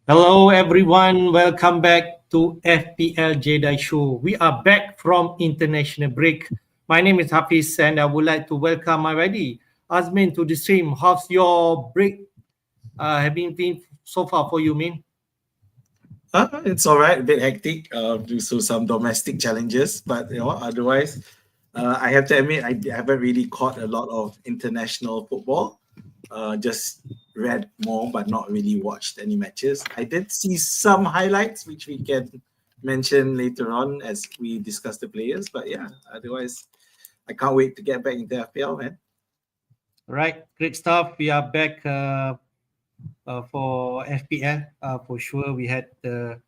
Hello, everyone. Welcome back to FPL Jedi Show. We are back from international break. My name is Hafiz, and I would like to welcome my buddy Azmin to the stream. How's your break having been so far for you, man? It's all right, a bit hectic due to some domestic challenges, but otherwise, I have to admit I haven't really caught a lot of international football. Just read more, but not really watched any matches. I did see some highlights, which we can mention later on as we discuss the players. But yeah, otherwise, I can't wait to get back into FPL, man. Right, great stuff. We are back for FPL. For sure, we had a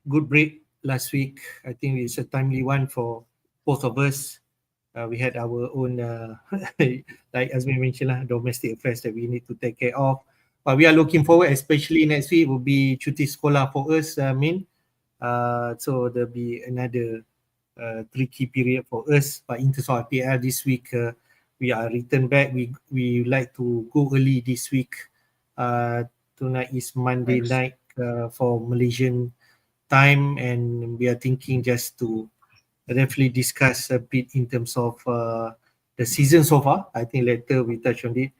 good break last week. I think it's a timely one for both of us. We had our own, like as we mentioned, domestic affairs that we need to take care of. But we are looking forward, especially next week will be cuti sekolah for us, Min. So there'll be another tricky period for us. But in terms of IPL this week, we are returned back. We like to go early this week. Tonight is Monday night for Malaysian time, and we are thinking just to definitely discuss a bit in terms of the season so far. I think later we touch on it.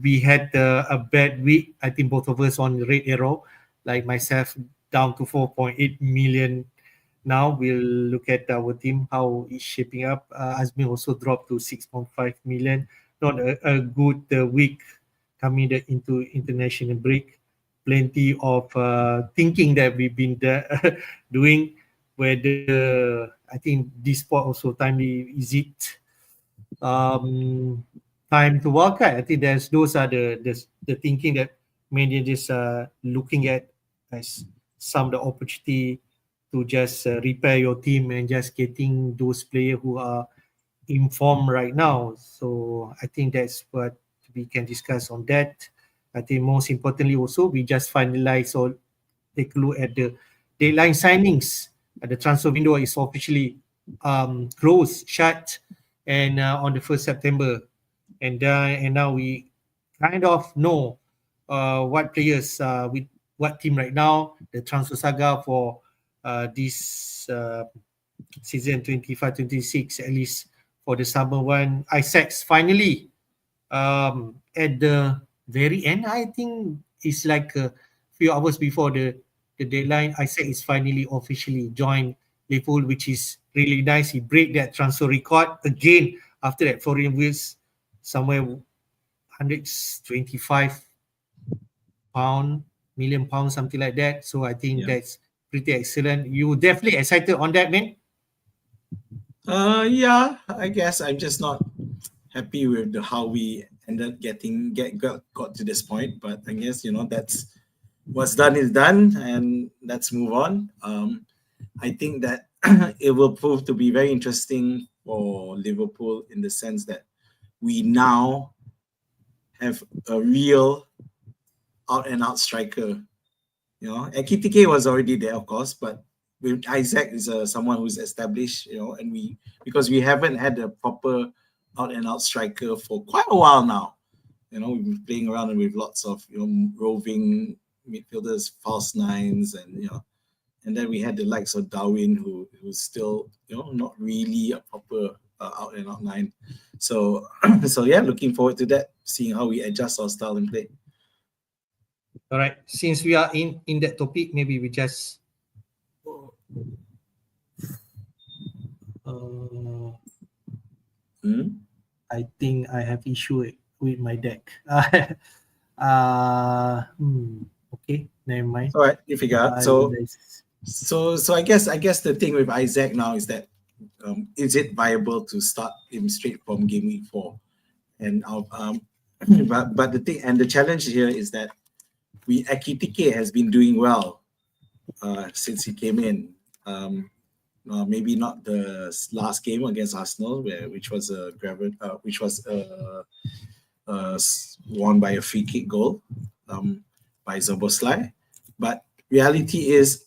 We had a bad week. I think both of us on red arrow, like myself down to 4.8 million. Now we'll look at our team, how it's shaping up. Azmin also dropped to 6.5 million. Not a good week coming into international break. Plenty of thinking that we've been doing. Whether I think this sport also timely, is it time to wildcard? I think those are the thinking that managers are looking at as some of the opportunity to just repair your team and just getting those players who are in form right now. So I think that's what we can discuss on that. I think most importantly also we just finalize or take a look at the deadline signings. The transfer window is officially closed, shut, and on the 1st September. And now we kind of know what players with what team right now. The transfer saga for this season 25-26, at least for the summer one. Isaac's finally at the very end. I think it's like a few hours before the deadline. Isaac is finally officially joined Liverpool, which is really nice. He break that transfer record again after that Florian Wirtz, somewhere 125 million pounds, something like that. So I think that's pretty excellent. You definitely excited on that, man? Yeah, I guess I'm just not happy with how we ended got to this point. But I guess that's what's done is done, and let's move on. I think that it will prove to be very interesting for Liverpool in the sense that we now have a real out and out striker. KTK was already there, of course, but with Isaac is someone who's established, and because we haven't had a proper out and out striker for quite a while now. We've been playing around with lots of roving midfielders, false nines, and then we had the likes of Darwin, who's still not really a proper out and out nine. So yeah, looking forward to that, seeing how we adjust our style and play. All right. Since we are in that topic, maybe we just I think I have issue with my deck. Okay, never mind. All right, you figure out. So I guess the thing with Isaac now is that is it viable to start him straight from game week 4? And but the thing and the challenge here is that Ekitike has been doing well since he came in. Maybe not the last game against Arsenal, which was won by a free kick goal by Zoboslai. But reality is,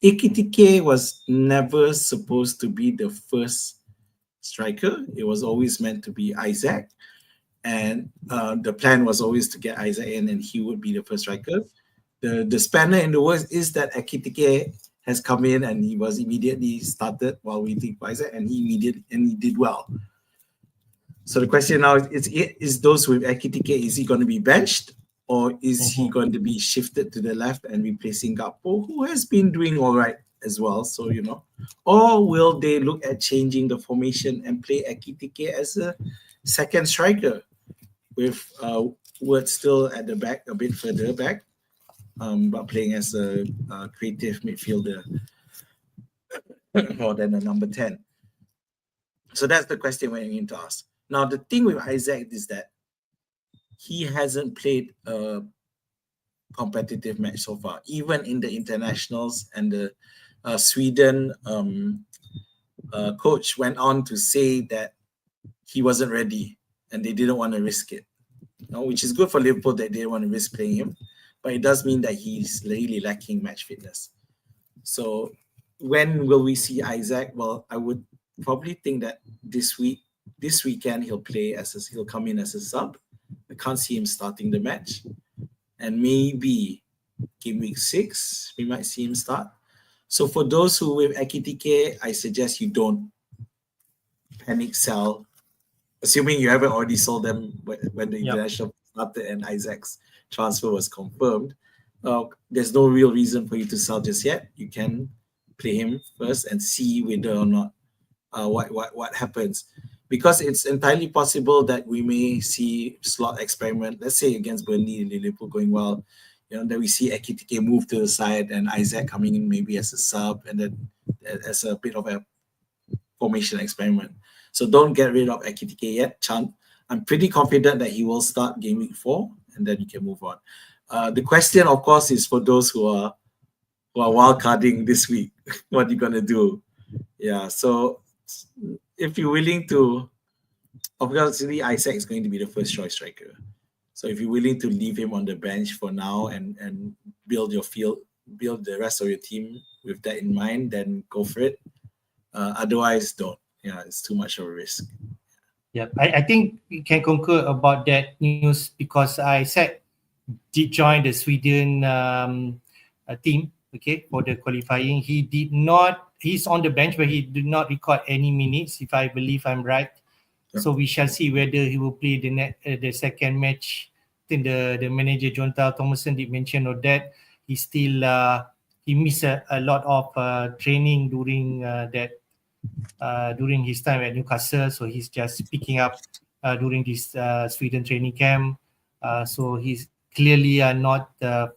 Ekitike was never supposed to be the first striker. It was always meant to be Isaac. And the plan was always to get Isaac in and he would be the first striker. the spanner in the works is that Ekitike has come in and he was immediately started while waiting for Isaac, and he did well. So the question now is those with Ekitike, is he going to be benched, or is he going to be shifted to the left and replacing Gakpo, who has been doing all right as well? So, or will they look at changing the formation and play Ekitike as a second striker with Wood still at the back, a bit further back, but playing as a creative midfielder more than a number 10. So that's the question we're going to ask. Now, the thing with Isaac is that he hasn't played a competitive match so far, even in the internationals, and the Sweden coach went on to say that he wasn't ready and they didn't want to risk it, which is good for Liverpool that they didn't want to risk playing him, but it does mean that he's really lacking match fitness. So when will we see Isaac? Well, I would probably think that this weekend he'll come in as a sub. I can't see him starting the match, and maybe game week 6 we might see him start. So for those who with Ekitike, I suggest you don't panic sell, assuming you haven't already sold them when the international started and Isaac's transfer was confirmed. There's no real reason for you to sell just yet. You can play him first and see whether or not what happens, because it's entirely possible that we may see slot experiment. Let's say against Burnley and Liverpool going well, that we see Ekitike move to the side and Isaac coming in maybe as a sub, and then as a bit of a formation experiment. So don't get rid of Ekitike yet, Chan. I'm pretty confident that he will start game week 4, and then you can move on. The question, of course, is for those who are wildcarding this week. What are you gonna do? Yeah, so if you're willing to, obviously Isaac is going to be the first choice striker. So if you're willing to leave him on the bench for now and build the rest of your team with that in mind, then go for it. Otherwise, don't. Yeah, it's too much of a risk. Yeah, I think we can concur about that news, because Isaac did join the Sweden team, for the qualifying. He's on the bench, but he did not record any minutes, if I believe I'm right. Yeah. So we shall see whether he will play the second match. I think the manager Jonathan Thomason did mention of that. He still he missed a lot of training during during his time at Newcastle, so he's just picking up during this Sweden training camp. So he's clearly not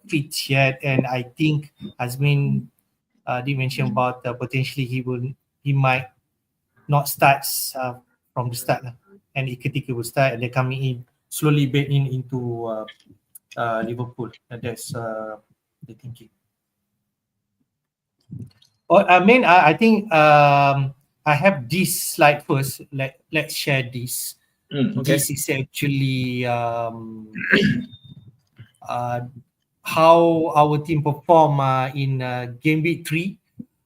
fit yet, and I think Azmin did mention about potentially he might not start from the start, and Ekitike will start, and they're coming in slowly bed into Liverpool. And that's the thinking. I think I have this slide first. Let's share this. Okay. This is actually how our team perform in game week 3.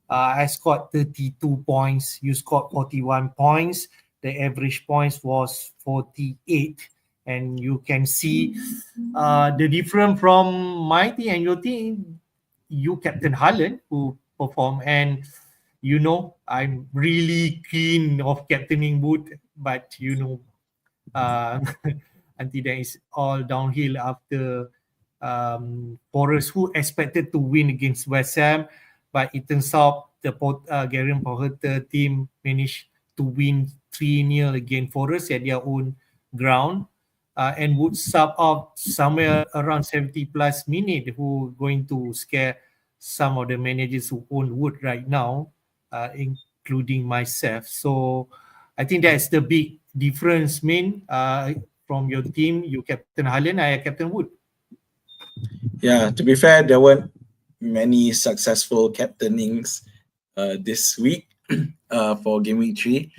I scored 32 points. You scored 41 points. The average points was 48. And you can see the difference from my team and your team. You captain Haaland, who performed, and I'm really keen of captaining Wood, but until then it's all downhill after Forest, who expected to win against West Ham, but it turns out the Gary Potter team managed to win 3-0 against Forest at their own ground, and Wood sub out somewhere around 70 plus minutes, who going to scare some of the managers who own Wood right now, including myself. So I think that's the big difference, from your team. You captain Haaland, I captain Wood. Yeah, to be fair, there weren't many successful captainings this week for game week 3.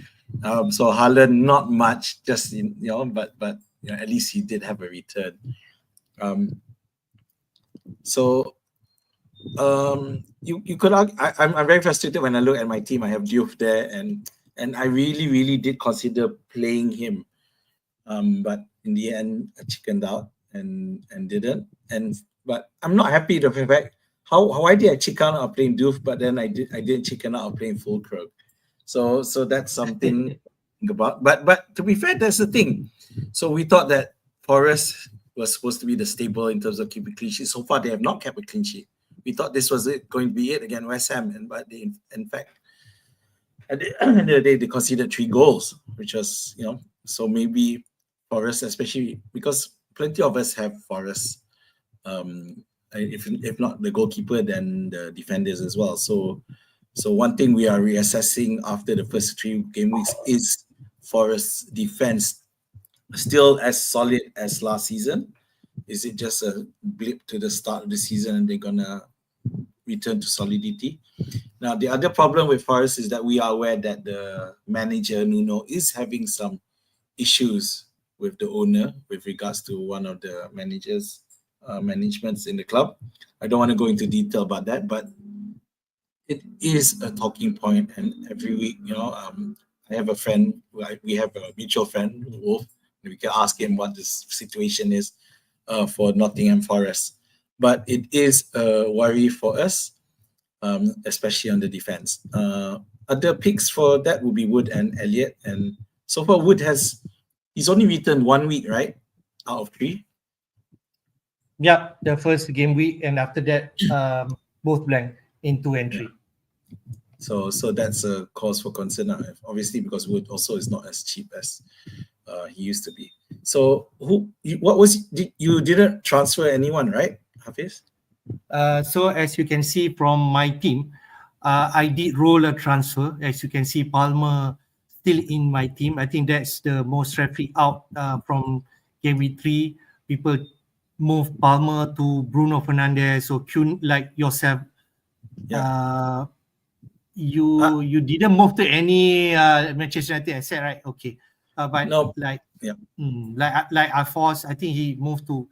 So Haaland, not much, just but at least he did have a return. You could argue, I'm very frustrated when I look at my team. I have Diouf there, and I really did consider playing him, but in the end I chickened out and didn't. And But I'm not happy with the fact why did I chicken out of playing Doof, but then I didn't chicken out of playing Full Croak. So that's something to think about. But to be fair, that's the thing. So we thought that Forest was supposed to be the stable in terms of keeping clean sheet. So far, they have not kept a clean sheet. We thought this was going to be it against West Ham, but they, in fact, at the end of the day, they conceded 3 goals, which was, so maybe Forest, especially because plenty of us have Forest. If not the goalkeeper, then the defenders as well. So one thing we are reassessing after the first 3 game weeks is Forest's defense still as solid as last season? Is it just a blip to the start of the season and they're gonna return to solidity? Now, the other problem with Forest is that we are aware that the manager, Nuno, is having some issues with the owner with regards to one of the managements in the club. I don't want to go into detail about that, but it is a talking point. And every week, I have a friend, we have a mutual friend, Wolf, and we can ask him what the situation is for Nottingham Forest. But it is a worry for us, especially on the defense. Other picks for that would be Wood and Elliott. And so far, Wood he's only returned 1 week, right? Out of 3. Yeah, the first game week, and after that, both blank in 2 and 3. So that's a cause for concern, obviously, because Wood also is not as cheap as he used to be. So you didn't transfer anyone, right, Hafiz? So as you can see from my team, I did roll a transfer. As you can see, Palmer still in my team. I think that's the most referee out from game week 3. People move Palmer to Bruno Fernandes. So like yourself, you didn't move to any Manchester United asset, right? Okay, but no, like Afosz, I think he moved to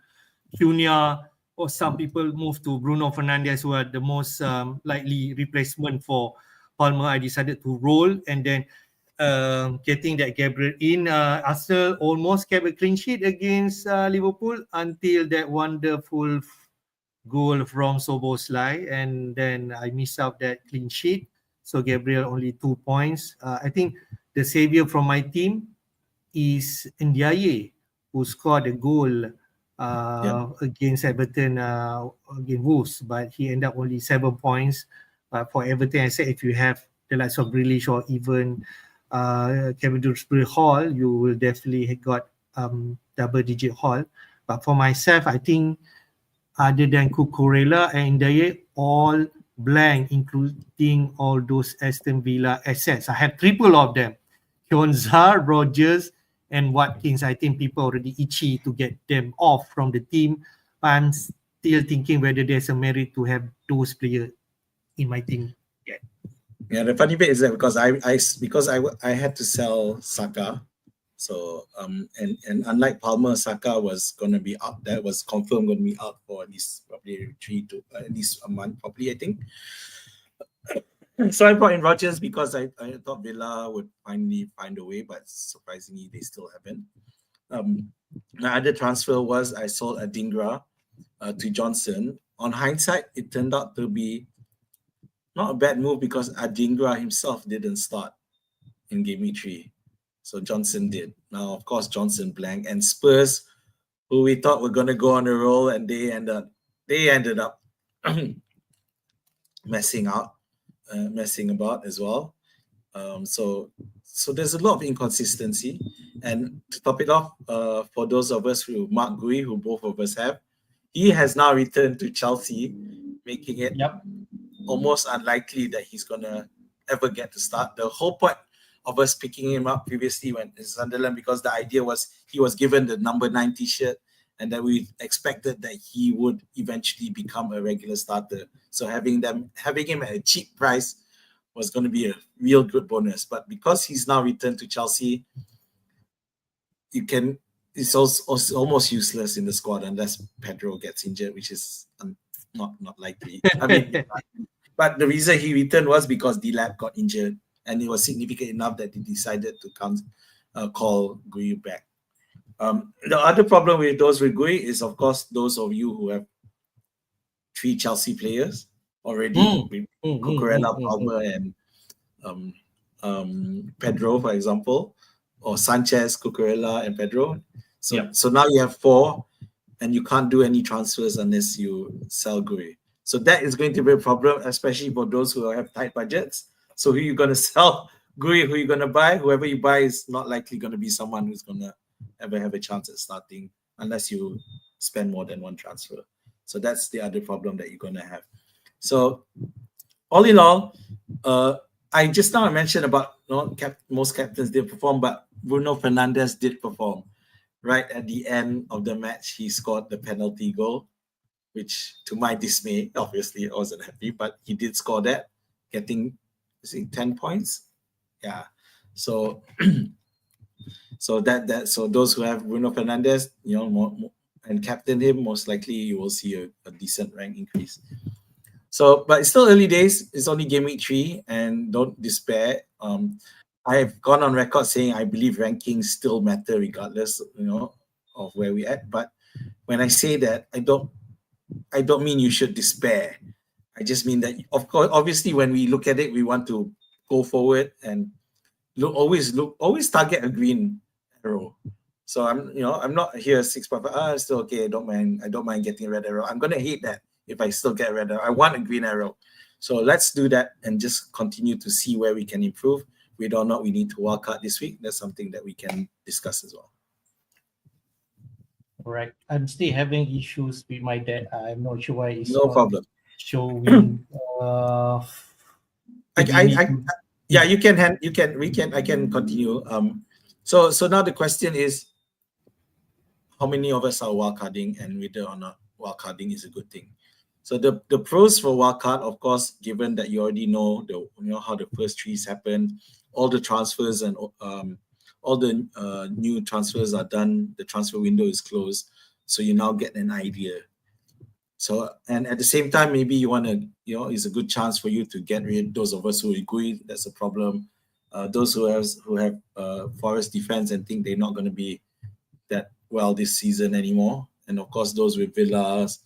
Cunha, or some people moved to Bruno Fernandes, who are the most likely replacement for Palmer. I decided to roll, and then getting that Gabriel in. Arsenal almost kept a clean sheet against Liverpool until that wonderful goal from Soboslai, and then I missed out that clean sheet. So Gabriel only 2 points. I think the savior from my team is Ndiaye, who scored a goal against Everton, against Wolves, but he ended up only 7 points. For Everton, I said if you have the likes of Grealish or even Kevin Hall, you will definitely have got double-digit haul. But for myself, I think other than Cucurella and Ndiaye, all blank, including all those Aston Villa assets. I have triple of them. Kionza, Rogers, and Watkins. I think people already itchy to get them off from the team. I'm still thinking whether there's a merit to have those players in my team yet. Yeah, the funny bit is that because I had to sell Saka, so and unlike Palmer, Saka was going to be out. That was confirmed going to be out for at least probably 3 to at least a month, probably, I think. So I brought in Rogers because I thought Villa would finally find a way, but surprisingly they still haven't. My other transfer was I sold Adingra to Johnson. On hindsight, it turned out to be not a bad move because Adingra himself didn't start in game week 3. So Johnson did. Now, of course, Johnson blank. And Spurs, who we thought were going to go on a roll, and they ended up messing about as well. So there's a lot of inconsistency. And to top it off, for those of us who Mark Gui, who both of us have, he has now returned to Chelsea, making it almost unlikely that he's going to ever get to start. The whole point of us picking him up previously when in Sunderland, because the idea was he was given the number 90 shirt and that we expected that he would eventually become a regular starter. So having him at a cheap price was going to be a real good bonus. But because he's now returned to Chelsea, it's also almost useless in the squad unless Pedro gets injured, which is not likely. I mean, but the reason he returned was because D-Lab got injured, and it was significant enough that he decided to call Gui back. The other problem with those with Gui is, of course, those of you who have 3 Chelsea players already. Cucurella, Palmer, and Pedro, for example, or Sanchez, Cucurella, and Pedro. So now you have 4, and you can't do any transfers unless you sell Gui. So that is going to be a problem, especially for those who have tight budgets. So who are you going to sell? Gui, who are you going to buy? Whoever you buy is not likely going to be someone who's going to ever have a chance at starting unless you spend more than one transfer. So that's the other problem that you're going to have. So all in all, I just now mentioned about most captains didn't perform, but Bruno Fernandes did perform. Right at the end of the match, he scored the penalty goal, which to my dismay, obviously I wasn't happy, but he did score that, getting 10 points. Yeah. So so those who have Bruno Fernandes, and captain him, most likely you will see a decent rank increase. So, but it's still early days. It's only game week 3, and don't despair. I have gone on record saying I believe rankings still matter regardless, of where we're at. But when I say that, I don't mean you should despair. I just mean that, of course, obviously, when we look at it, we want to go forward and always target a green arrow. So I'm not here 6.5. It's still okay. I don't mind getting a red arrow. I'm gonna hate that if I still get a red arrow. I want a green arrow. So let's do that and just continue to see where we can improve. Whether or not we need to wildcard this week, that's something that we can discuss as well. All right. I'm still having issues with my dad. I'm not sure why it's no problem showing. I can continue. So now the question is, how many of us are wildcarding, and whether or not wildcarding is a good thing. So the pros for wildcard, of course, given that you already know how the first threes happen, all the transfers and all the new transfers are done, the transfer window is closed, so you now get an idea. So, and at the same time, maybe you want to, it's a good chance for you to get rid of those of us who agree that's a problem. Those who have Forest defense and think they're not going to be that well this season anymore, and of course those with Villas,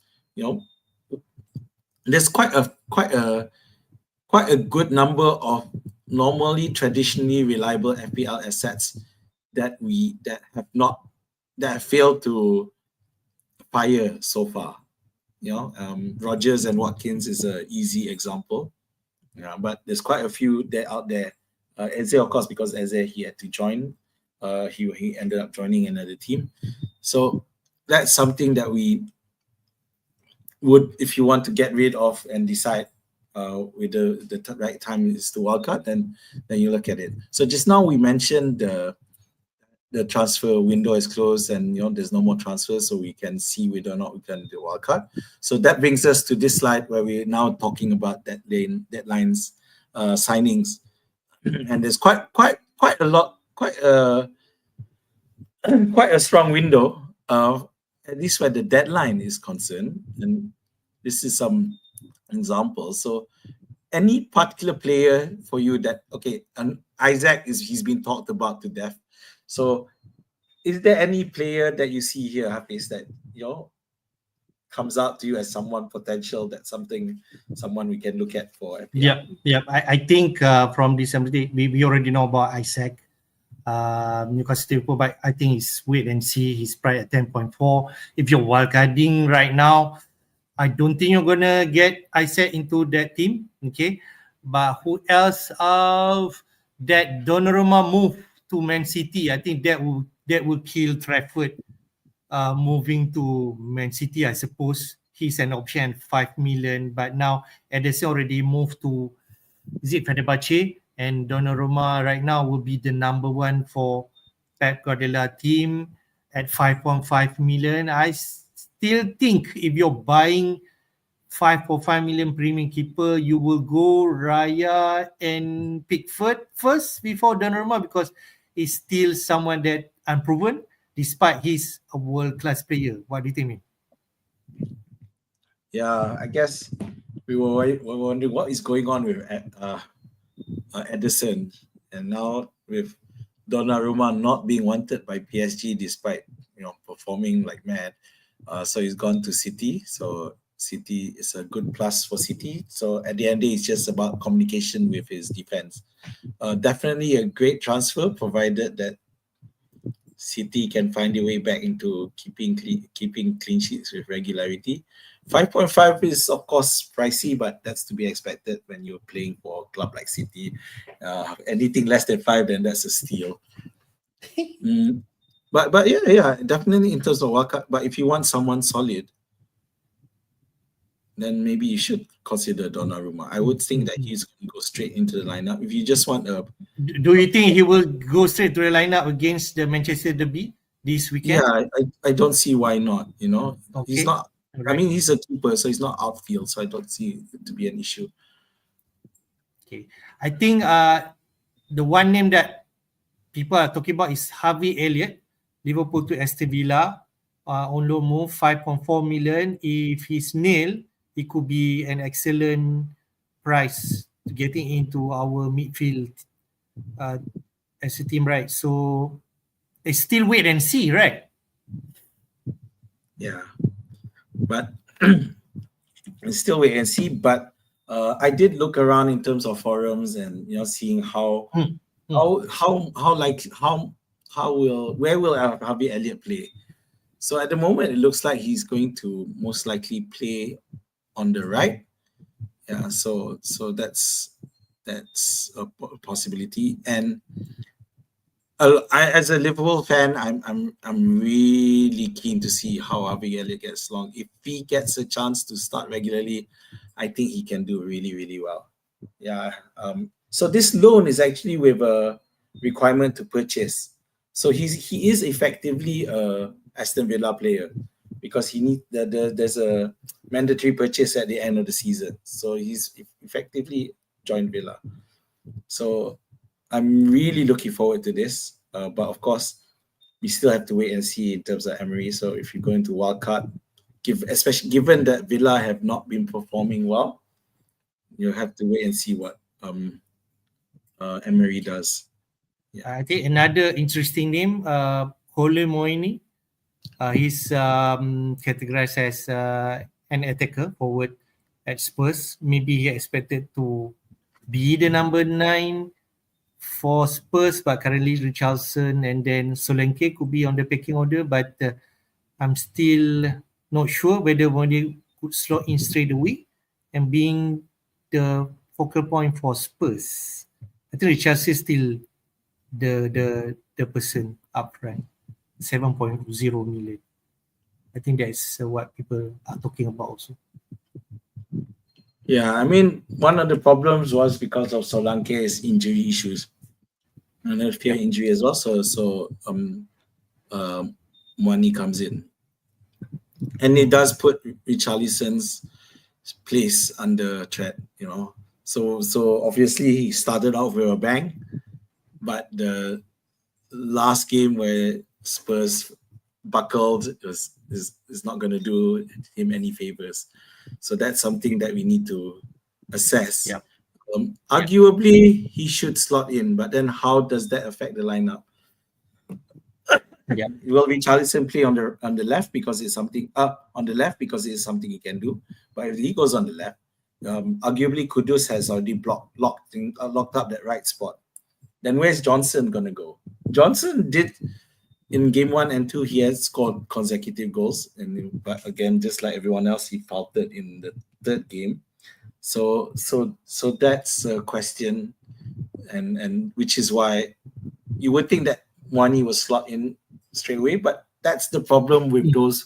there's quite a good number of normally traditionally reliable FPL assets that have failed to fire so far. Rodgers and Watkins is an easy example. But there's quite a few out there. Eze, of course, because Eze he had to join. He ended up joining another team. So that's something that we would, if you want to get rid of and decide with the right time is to wildcard, then you look at it. So just now we mentioned the transfer window is closed and there's no more transfers, so we can see whether or not we can do wildcard. So that brings us to this slide where we're now talking about deadlines, signings, and there's quite a lot, quite a strong window, at least where the deadline is concerned. And this is some examples. So any particular player for you that, and Isaac he's been talked about to death. So is there any player that you see here, Hafiz, that comes out to you as someone potential, that's someone we can look at for FPL? Yeah. I think from this we already know about Isaac. Newcastle, but I think it's wait and see. He's priced at 10.4. If you're wildcarding right now, I don't think you're gonna get Isaac into that team. Okay, but who else? That Donnarumma move to Man City, I think that will kill Trafford. Moving to Man City, I suppose he's an option, 5 million. But now Ederson already moved to, is it Fenerbahce? And Donnarumma right now will be the number 1 for Pep Guardiola team at 5.5 million. I still think if you're buying 5.5 million premium keeper, you will go Raya and Pickford first before Donnarumma, because he's still someone that unproven despite he's a world-class player. What do you think? Yeah, I guess we were wondering what is going on with Ederson, and now with Donnarumma not being wanted by PSG despite performing like mad, so he's gone to City. So City is a good plus for City. So at the end of the day, it's just about communication with his defense. Definitely a great transfer, provided that City can find their way back into keeping clean sheets with regularity. 5.5 is of course pricey, but that's to be expected when you're playing for a club like City. Anything less than 5, then that's a steal. But yeah, definitely in terms of wildcard. But if you want someone solid, then maybe you should consider Donnarumma. I would think that he's going to go straight into the lineup. If you just want a... Do you think he will go straight to the lineup against the Manchester derby this weekend? Yeah, I don't see why not, you know. Okay. He's not... Right. I mean, he's a keeper, so he's not outfield, so I don't see it to be an issue. Okay. I think the one name that people are talking about is Harvey Elliott, Liverpool to Aston Villa, on loan move, 5.4 million. If he's nil, it could be an excellent price to getting into our midfield as a team, right? So it's still wait and see, right? Yeah, but it's still wait and see. But I did look around in terms of forums and seeing where will Harvey Elliott play. So at the moment, it looks like he's going to most likely play on the right. Yeah, so that's a possibility. And I, as a Liverpool fan, I'm really keen to see how Harvey Elliott gets along. If he gets a chance to start regularly, I think he can do really, really well. Yeah. So this loan is actually with a requirement to purchase. So he is effectively a Aston Villa player, because there's a mandatory purchase at the end of the season. So he's effectively joined Villa. So I'm really looking forward to this. But of course, we still have to wait and see in terms of Emery. So if you go into wildcard, especially given that Villa have not been performing well, you have to wait and see what Emery does. Yeah. I think another interesting name, Kole Moini. He's categorized as an attacker forward at Spurs. Maybe he expected to be the number 9 for Spurs, but currently Richarlison and then Solanke could be on the pecking order. But I'm still not sure whether Moini could slot in straight away and being the focal point for Spurs. I think Richarlison is still the person up front. 7.0 million. I think that's what people are talking about also. Yeah, I mean, one of the problems was because of Solanke's injury issues. And a fear injury as well. So Moini comes in. And it does put Richarlison's place under threat, So obviously he started off with a bang, but the last game where Spurs buckled is not going to do him any favors. So that's something that we need to assess. Yep. Arguably, he should slot in, but then how does that affect the lineup? Yeah. Will Richarlison play on the left because it's something he can do? But if he goes on the left, arguably Kudus has already locked up that right spot. Then where's Johnson gonna go? Johnson did in game 1 and 2. He has scored consecutive goals, but again, just like everyone else, he faltered in the third game. So that's a question, and which is why you would think that Moini was slot in straight away, but that's the problem with us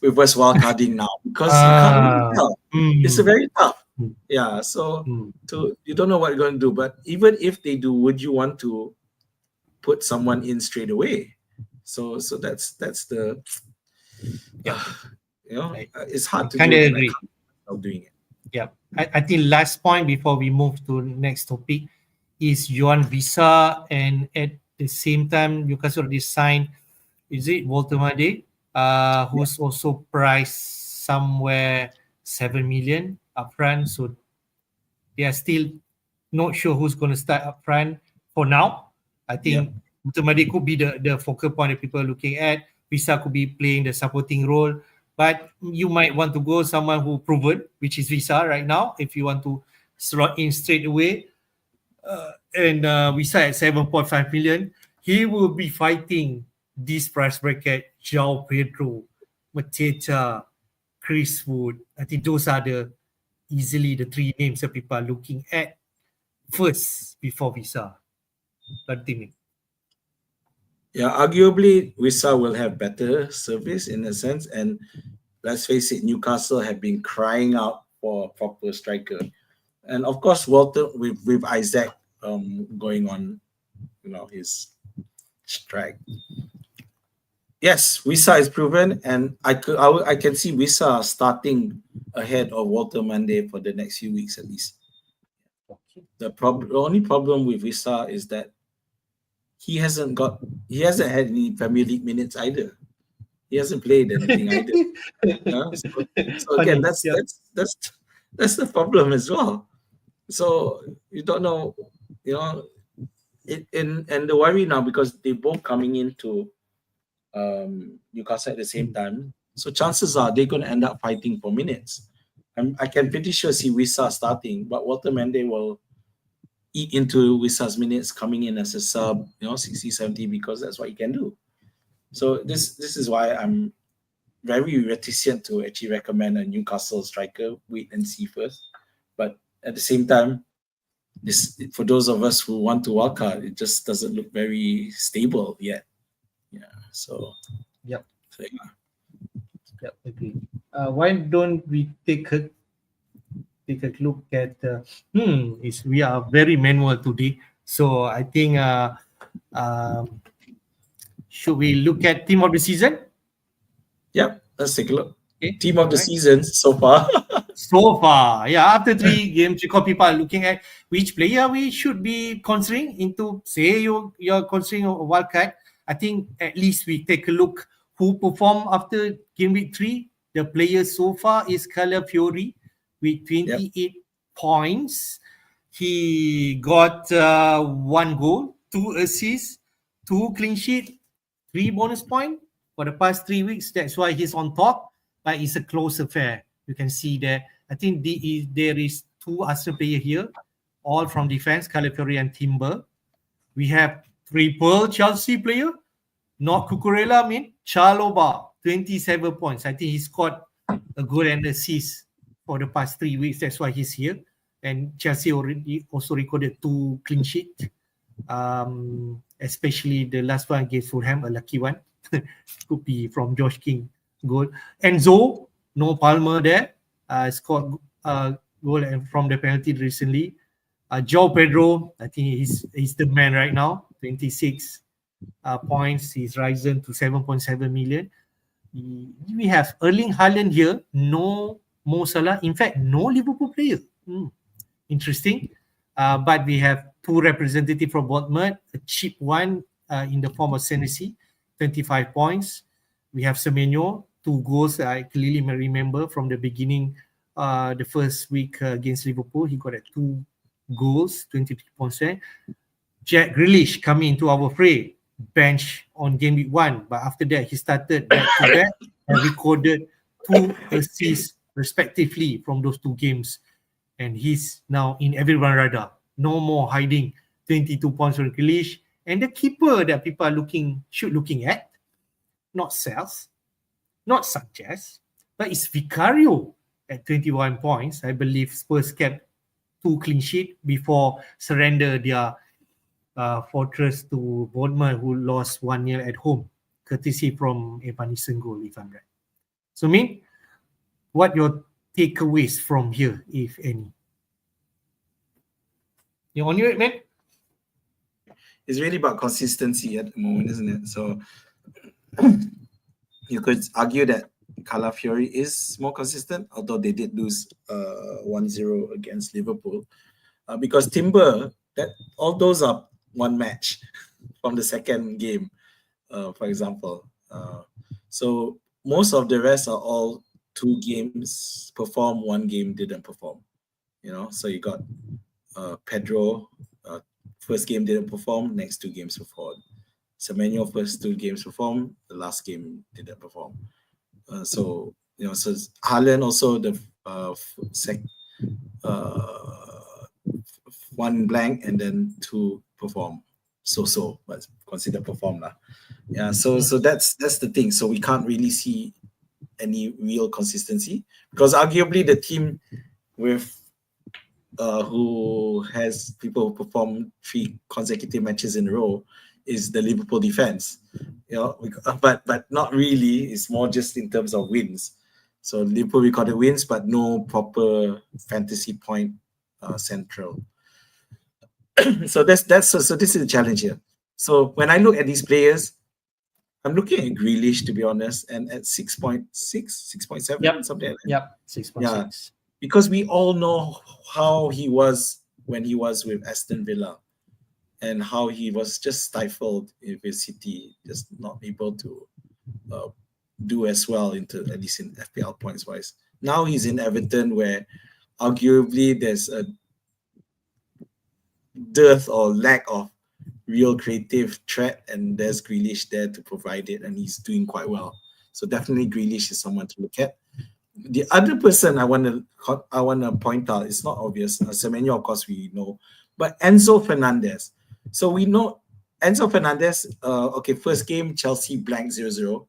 wildcarding now, because you can't really tell. It's a very tough. Yeah, so you don't know what you're going to do. But even if they do, would you want to put someone in straight away? So that's the it's hard to kind of agree of doing it. Yeah, I think last point before we move to next topic is Joan Visa, and at the same time Newcastle already signed, is it Walter Made, who's also priced somewhere 7 million upfront. So they are still not sure who's going to start upfront for now. I think Walter Made could be the focal point that people are looking at. Visa could be playing the supporting role. But you might want to go someone who proven, which is Visa right now, if you want to slot in straight away. And Visa at 7.5 million, he will be fighting this price bracket. João Pedro, Mateta, Chris Wood. I think those are easily the three names that people are looking at first before Visa. What do you mean? Yeah, arguably Wissa will have better service in a sense, and let's face it, Newcastle have been crying out for a proper striker, and of course Walter with Isaac going on, his strike. Yes, Wissa is proven, and I can see Wissa starting ahead of Walter Monday for the next few weeks at least. Okay. The only problem with Wissa is that he hasn't had any Premier League minutes either. He hasn't played anything either. So again, that's the problem as well. So you don't know, and the worry now, because they're both coming into Newcastle at the same time. So chances are they're going to end up fighting for minutes. I can pretty sure see Wissa starting, but Walter Mende will eat into Wissa's minutes coming in as a sub, 60, 70, because that's what he can do. So this is why I'm very reticent to actually recommend a Newcastle striker. Wait and see first. But at the same time, for those of us who want to wildcard, it just doesn't look very stable yet. Yeah. So. Yep. So, yeah. Yep. Agree. Why don't we take a look at? We are very manual today, so I think should we look at team of the season? Yep. Let's take a look. Okay. Team of the season so far. So far, yeah. After 3 games, people are looking at which player we should be considering into. Say you're considering a wildcard. I think at least we take a look who performed after game week 3. The player so far is Calafiori with 28 points. He got 1 goal, 2 assists, 2 clean sheet, 3 bonus point for the past 3 weeks. That's why he's on top, but it's a close affair. You can see there. I think there is 2 Arsenal players here, all from defense, Calafiori and Timber. We have triple Chelsea player, not Cucurella, Chalobah, 27 points. I think he scored a goal and assist for the past 3 weeks. That's why he's here. And Chelsea already also recorded 2 clean sheets, especially the last one against Fulham, a lucky one. Could be from Josh King goal. Enzo, no Palmer there, scored a goal from the penalty recently. João Pedro, I think he's the man right now, 26 points. He's risen to 7.7 million. We have Erling Haaland here, no Mo Salah. In fact, no Liverpool player. Interesting. But we have 2 representatives from Bournemouth, a cheap one in the form of Senesi, 25 points. We have Semenyo, 2 goals. I clearly remember from the beginning, the first week against Liverpool, he got 2 goals, 23 points. Jack Grealish coming into our fray, bench on game week 1, but after that he started back to back and recorded 2 assists respectively from those 2 games, and he's now in everyone's radar. No more hiding. 22 points from Grealish, and the keeper that people are looking at, not Sales, not Sanchez, but it's Vicario at 21 points. I believe Spurs kept 2 clean sheet before surrender their fortress to Bournemouth, who lost 1-0 at home, courtesy from Evanison goal, if I'm right. So, what your takeaways from here, if any? You on it, man? It's really about consistency at the moment, isn't it? So you could argue that Calafiori is more consistent, although they did lose 1-0 against Liverpool. Because Timber, all those are one match from the second game, for example. So most of the rest are all 2 games perform, 1 game didn't perform. So you got Pedro, first game didn't perform, next 2 games performed. Semenyo, first 2 games performed, the last game didn't perform. So so Haaland also the one blank and then two perform. So, but consider perform lah. Yeah, so that's the thing. So we can't really see any real consistency because arguably the team with who has people who perform 3 consecutive matches in a row is the Liverpool defense. But not really. It's more just in terms of wins. So Liverpool recorded wins, but no proper fantasy point central. So this is the challenge here. So when I look at these players, I'm looking at Grealish, to be honest, and at 6.6, 6.7, something like that. Yep, 6.6. Yeah, because we all know how he was when he was with Aston Villa and how he was just stifled with City, just not able to do as well, at least in FPL points wise. Now he's in Everton, where arguably there's a dearth or lack of real creative threat, and there's Grealish there to provide it, and he's doing quite well. So definitely Grealish is someone to look at. The other person I want to point out, it's not obvious. Semenyo, of course, we know, but Enzo Fernandez. So we know Enzo Fernandez. First game Chelsea blank 0-0,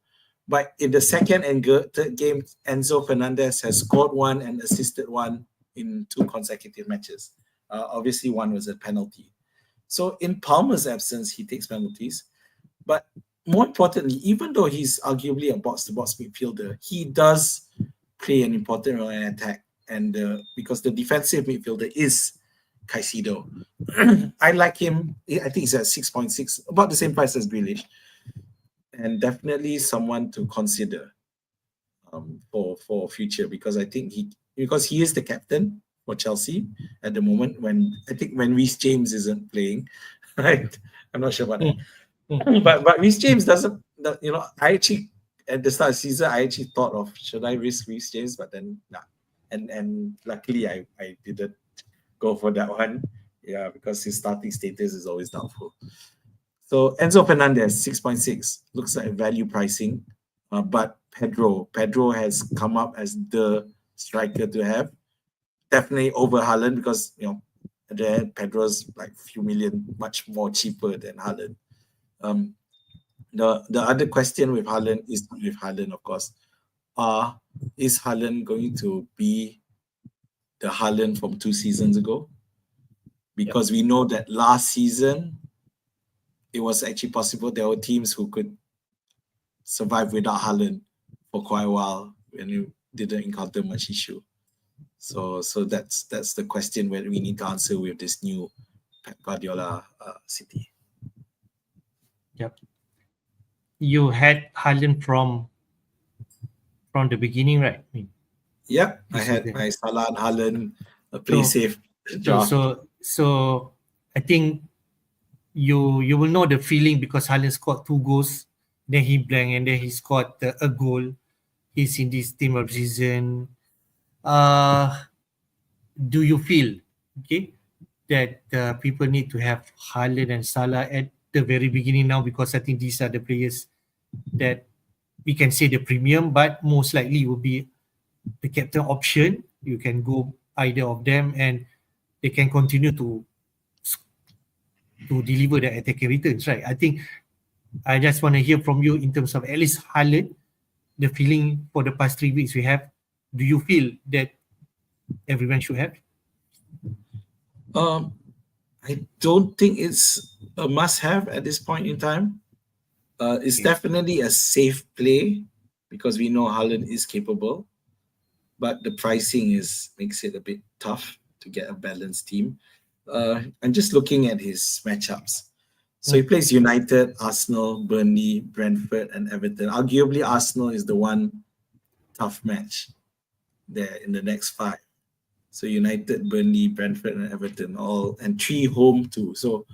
but in the second and third game, Enzo Fernandez has scored 1 and assisted 1 in 2 consecutive matches. Obviously, one was a penalty. So in Palmer's absence, he takes penalties. But more importantly, even though he's arguably a box-to-box midfielder, he does play an important role in attack. And because the defensive midfielder is Caicedo. I like him. I think he's at 6.6, about the same price as Grealish. And definitely someone to consider for future, because I think he is the captain for Chelsea at the moment, when Reece James isn't playing, right? I'm not sure about that. But Reece James doesn't, I actually, at the start of the season, I actually thought of, should I risk Reece James? But then, nah. And luckily, I didn't go for that one. Yeah, because his starting status is always doubtful. So Enzo Fernandez, 6.6, looks like value pricing. But Pedro has come up as the striker to have. Definitely over Haaland, because there Pedro's like few million, much more cheaper than Haaland. The other question with Haaland is, of course, is Haaland going to be the Haaland from 2 seasons ago? Because we know that last season it was actually possible there were teams who could survive without Haaland for quite a while when you didn't encounter much issue. So that's the question where we need to answer with this new Pep Guardiola City. Yep. You had Haaland from the beginning, right? Yep, I had my Salah and Haaland play safe draft. So I think you will know the feeling, because Haaland scored 2 goals, then he blank, and then he scored a goal. He's in this team of season. Do you feel that people need to have Haaland and Salah at the very beginning now? Because I think these are the players that we can say the premium, but most likely will be the captain option. You can go either of them, and they can continue to deliver the attacking returns, right? I think I just want to hear from you in terms of at least Haaland, the feeling for the past 3 weeks we have. Do you feel that everyone should have? I don't think it's a must-have at this point in time. It's definitely a safe play because we know Haaland is capable, but the pricing makes it a bit tough to get a balanced team. I'm just looking at his matchups. So he plays United, Arsenal, Burnley, Brentford, and Everton. Arguably, Arsenal is the one tough match there in the next 5. So United, Burnley, Brentford, and Everton, and 3 home too. So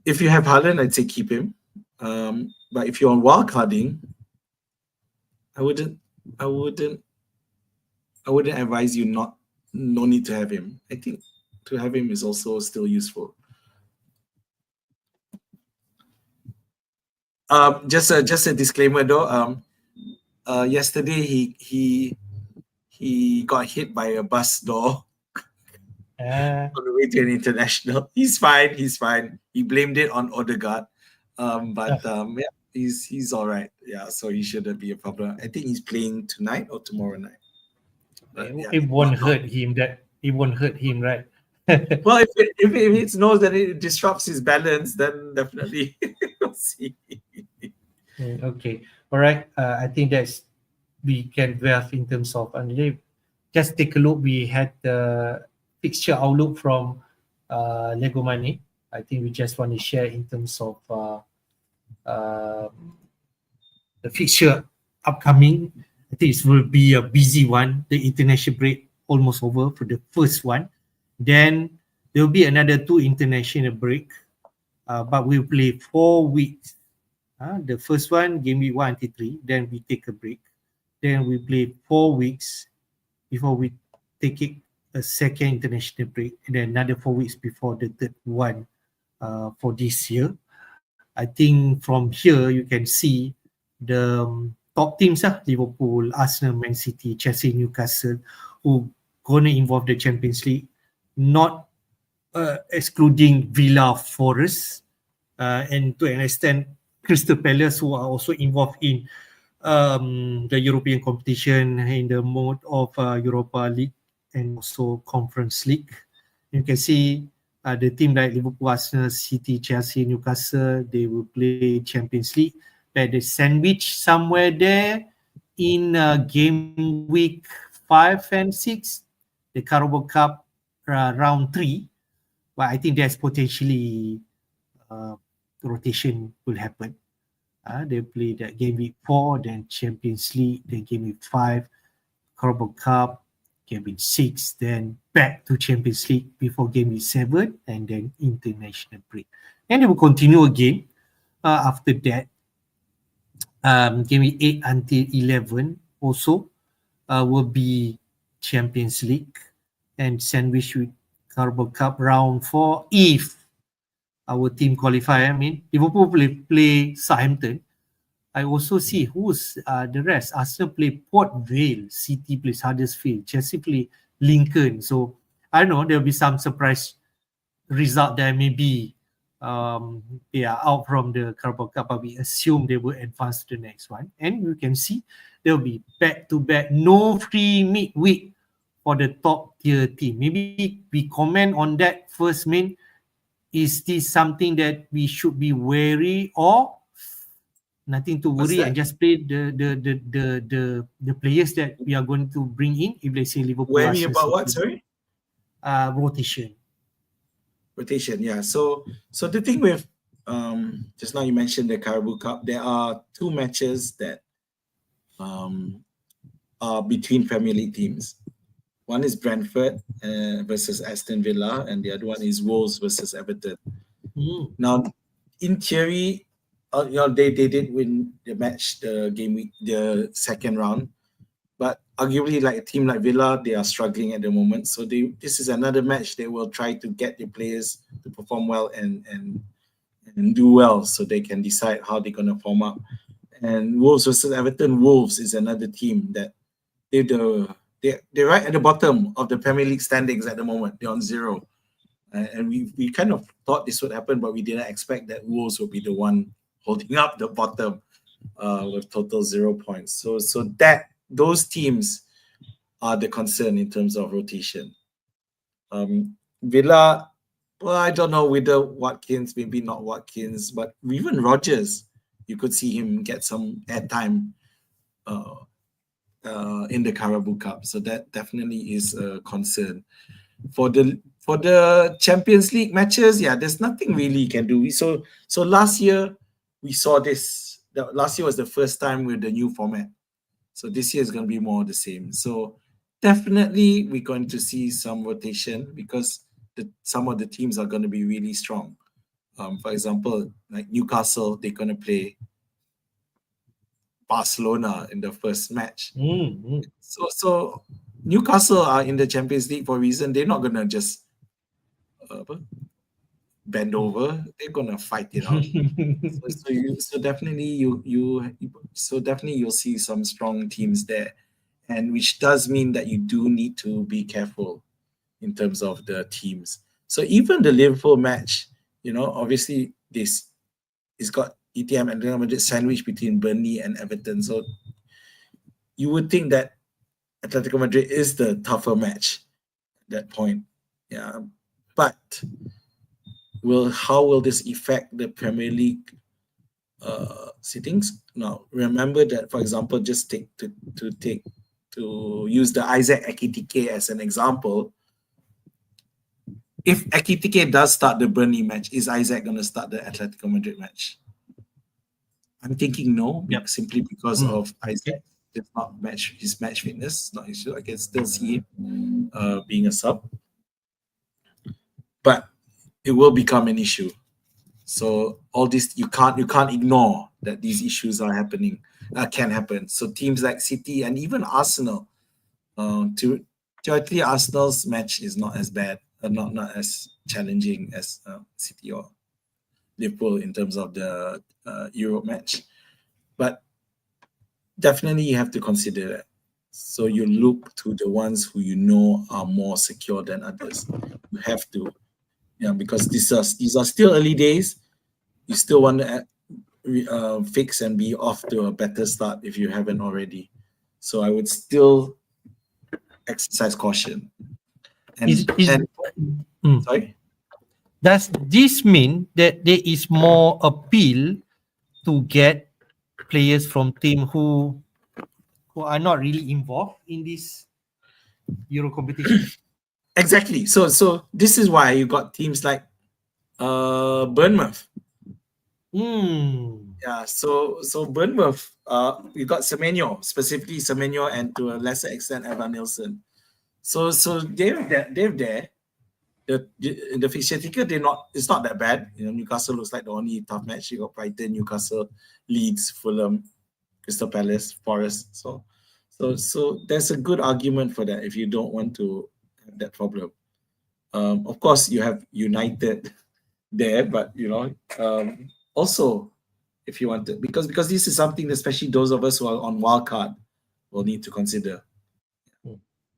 if you have Haaland, I'd say keep him. But if you're on wildcarding, I wouldn't advise you no need to have him. I think to have him is also still useful. Just a disclaimer though. yesterday he got hit by a bus door on the way to an international. He's fine. He's fine. He blamed it on Odegaard, yeah, he's all right. Yeah, so he shouldn't be a problem. I think he's playing tonight or tomorrow night. But yeah, it won't hurt him. It won't hurt him, right? well, if it knows that it disrupts his balance, then definitely we'll see. Okay, all right. I think we can delve in terms of and just take a look. We had the fixture outlook from Lego Money. I think we just want to share in terms of the fixture upcoming. I think it will be a busy one. The international break almost over for the first one. Then there will be another 2 international break, but we'll play 4 weeks. The first one, game week 1 until 3. Then we take a break. Then we play 4 weeks before we take a second international break, and then another 4 weeks before the third one for this year. I think from here you can see the top teams, Liverpool, Arsenal, Man City, Chelsea, Newcastle, who gonna involve the Champions League, not excluding Villa, Forest, and to an extent Crystal Palace, who are also involved in the European competition in the mode of Europa League and also Conference League. You can see the team like Liverpool, Arsenal, City, Chelsea, Newcastle, they will play Champions League. But the sandwich somewhere there in game week 5 and 6, the Carabao Cup round 3. But I think there's potentially rotation will happen. They play that game week 4, then Champions League, then game week 5, Carabao Cup, game week 6, then back to Champions League before game week 7, and then international break. And they will continue again after that. Game week 8 until 11 also will be Champions League and sandwich with Carabao Cup round 4 if our team qualify. I mean, Liverpool play Southampton. I also see who's the rest. Arsenal play Port Vale, City plays Huddersfield, Chelsea play Lincoln. So I don't know, there'll be some surprise result there. Maybe they are out from the Carabao Cup, but we assume they will advance to the next one. And you can see there'll be back-to-back, no free midweek for the top tier team. Maybe we comment on that first, main. Is this something that we should be wary or nothing to worry and just play the players that we are going to bring in? If they say Liverpool, wary about what? Sorry, rotation. Rotation, yeah. So the thing with just now you mentioned the Carabao Cup. There are 2 matches that are between Premier League teams. One is Brentford versus Aston Villa, and the other one is Wolves versus Everton. Now, in theory, they did win the match, the game week, the second round, but arguably, like a team like Villa, they are struggling at the moment. So this is another match they will try to get the players to perform well and do well, so they can decide how they're gonna form up. And Wolves versus Everton. Wolves is another team that they're right at the bottom of the Premier League standings at the moment. They're on 0. And we kind of thought this would happen, but we didn't expect that Wolves would be the one holding up the bottom with total 0 points. So that those teams are the concern in terms of rotation. Villa, well, I don't know whether Watkins, maybe not Watkins, but even Rodgers, you could see him get some airtime in the Carabao Cup. So that definitely is a concern. For the Champions League matches, yeah, there's nothing really you can do. So last year we saw this. Last year was the first time with the new format. So this year is going to be more of the same. So definitely we're going to see some rotation because some of the teams are going to be really strong. For example, like Newcastle, they're going to play Barcelona in the first match. So Newcastle are in the Champions League for a reason. They're not going to just bend over. They're gonna fight it out. So definitely you'll see some strong teams there, and which does mean that you do need to be careful in terms of the teams. So even the Liverpool match, obviously it's got ETM and Real Madrid sandwiched between Burnley and Everton. So you would think that Atletico Madrid is the tougher match at that point. Yeah. But how will this affect the Premier League sittings? Now, remember that, for example, just to use the Isaac Ekitike as an example. If Ekitike does start the Burnley match, is Isaac going to start the Atletico Madrid match? I'm thinking no, simply because of Isaac. It's not his match fitness, not issue. I can still see him being a sub, but it will become an issue. So all this you can't ignore that these issues are happening, can happen. So teams like City and even Arsenal, theoretically Arsenal's match is not as bad, not as challenging as City or Liverpool in terms of the Europe match, but definitely you have to consider that. So you look to the ones who are more secure than others. You have to, because these are still early days. You still want to fix and be off to a better start if you haven't already. So I would still exercise caution. Sorry? Does this mean that there is more appeal to get players from team who are not really involved in this Euro competition? Exactly. So this is why you got teams like Bournemouth. Yeah. So Bournemouth, you got Semenyo, specifically Semenyo, and to a lesser extent Evan Nilsson. So they're there. The fixture ticker, it's not that bad. Newcastle looks like the only tough match. You got Brighton, Newcastle, Leeds, Fulham, Crystal Palace, Forest. So there's a good argument for that if you don't want to have that problem. Of course, you have United there, but also if you want to, because this is something, especially those of us who are on Wildcard, will need to consider.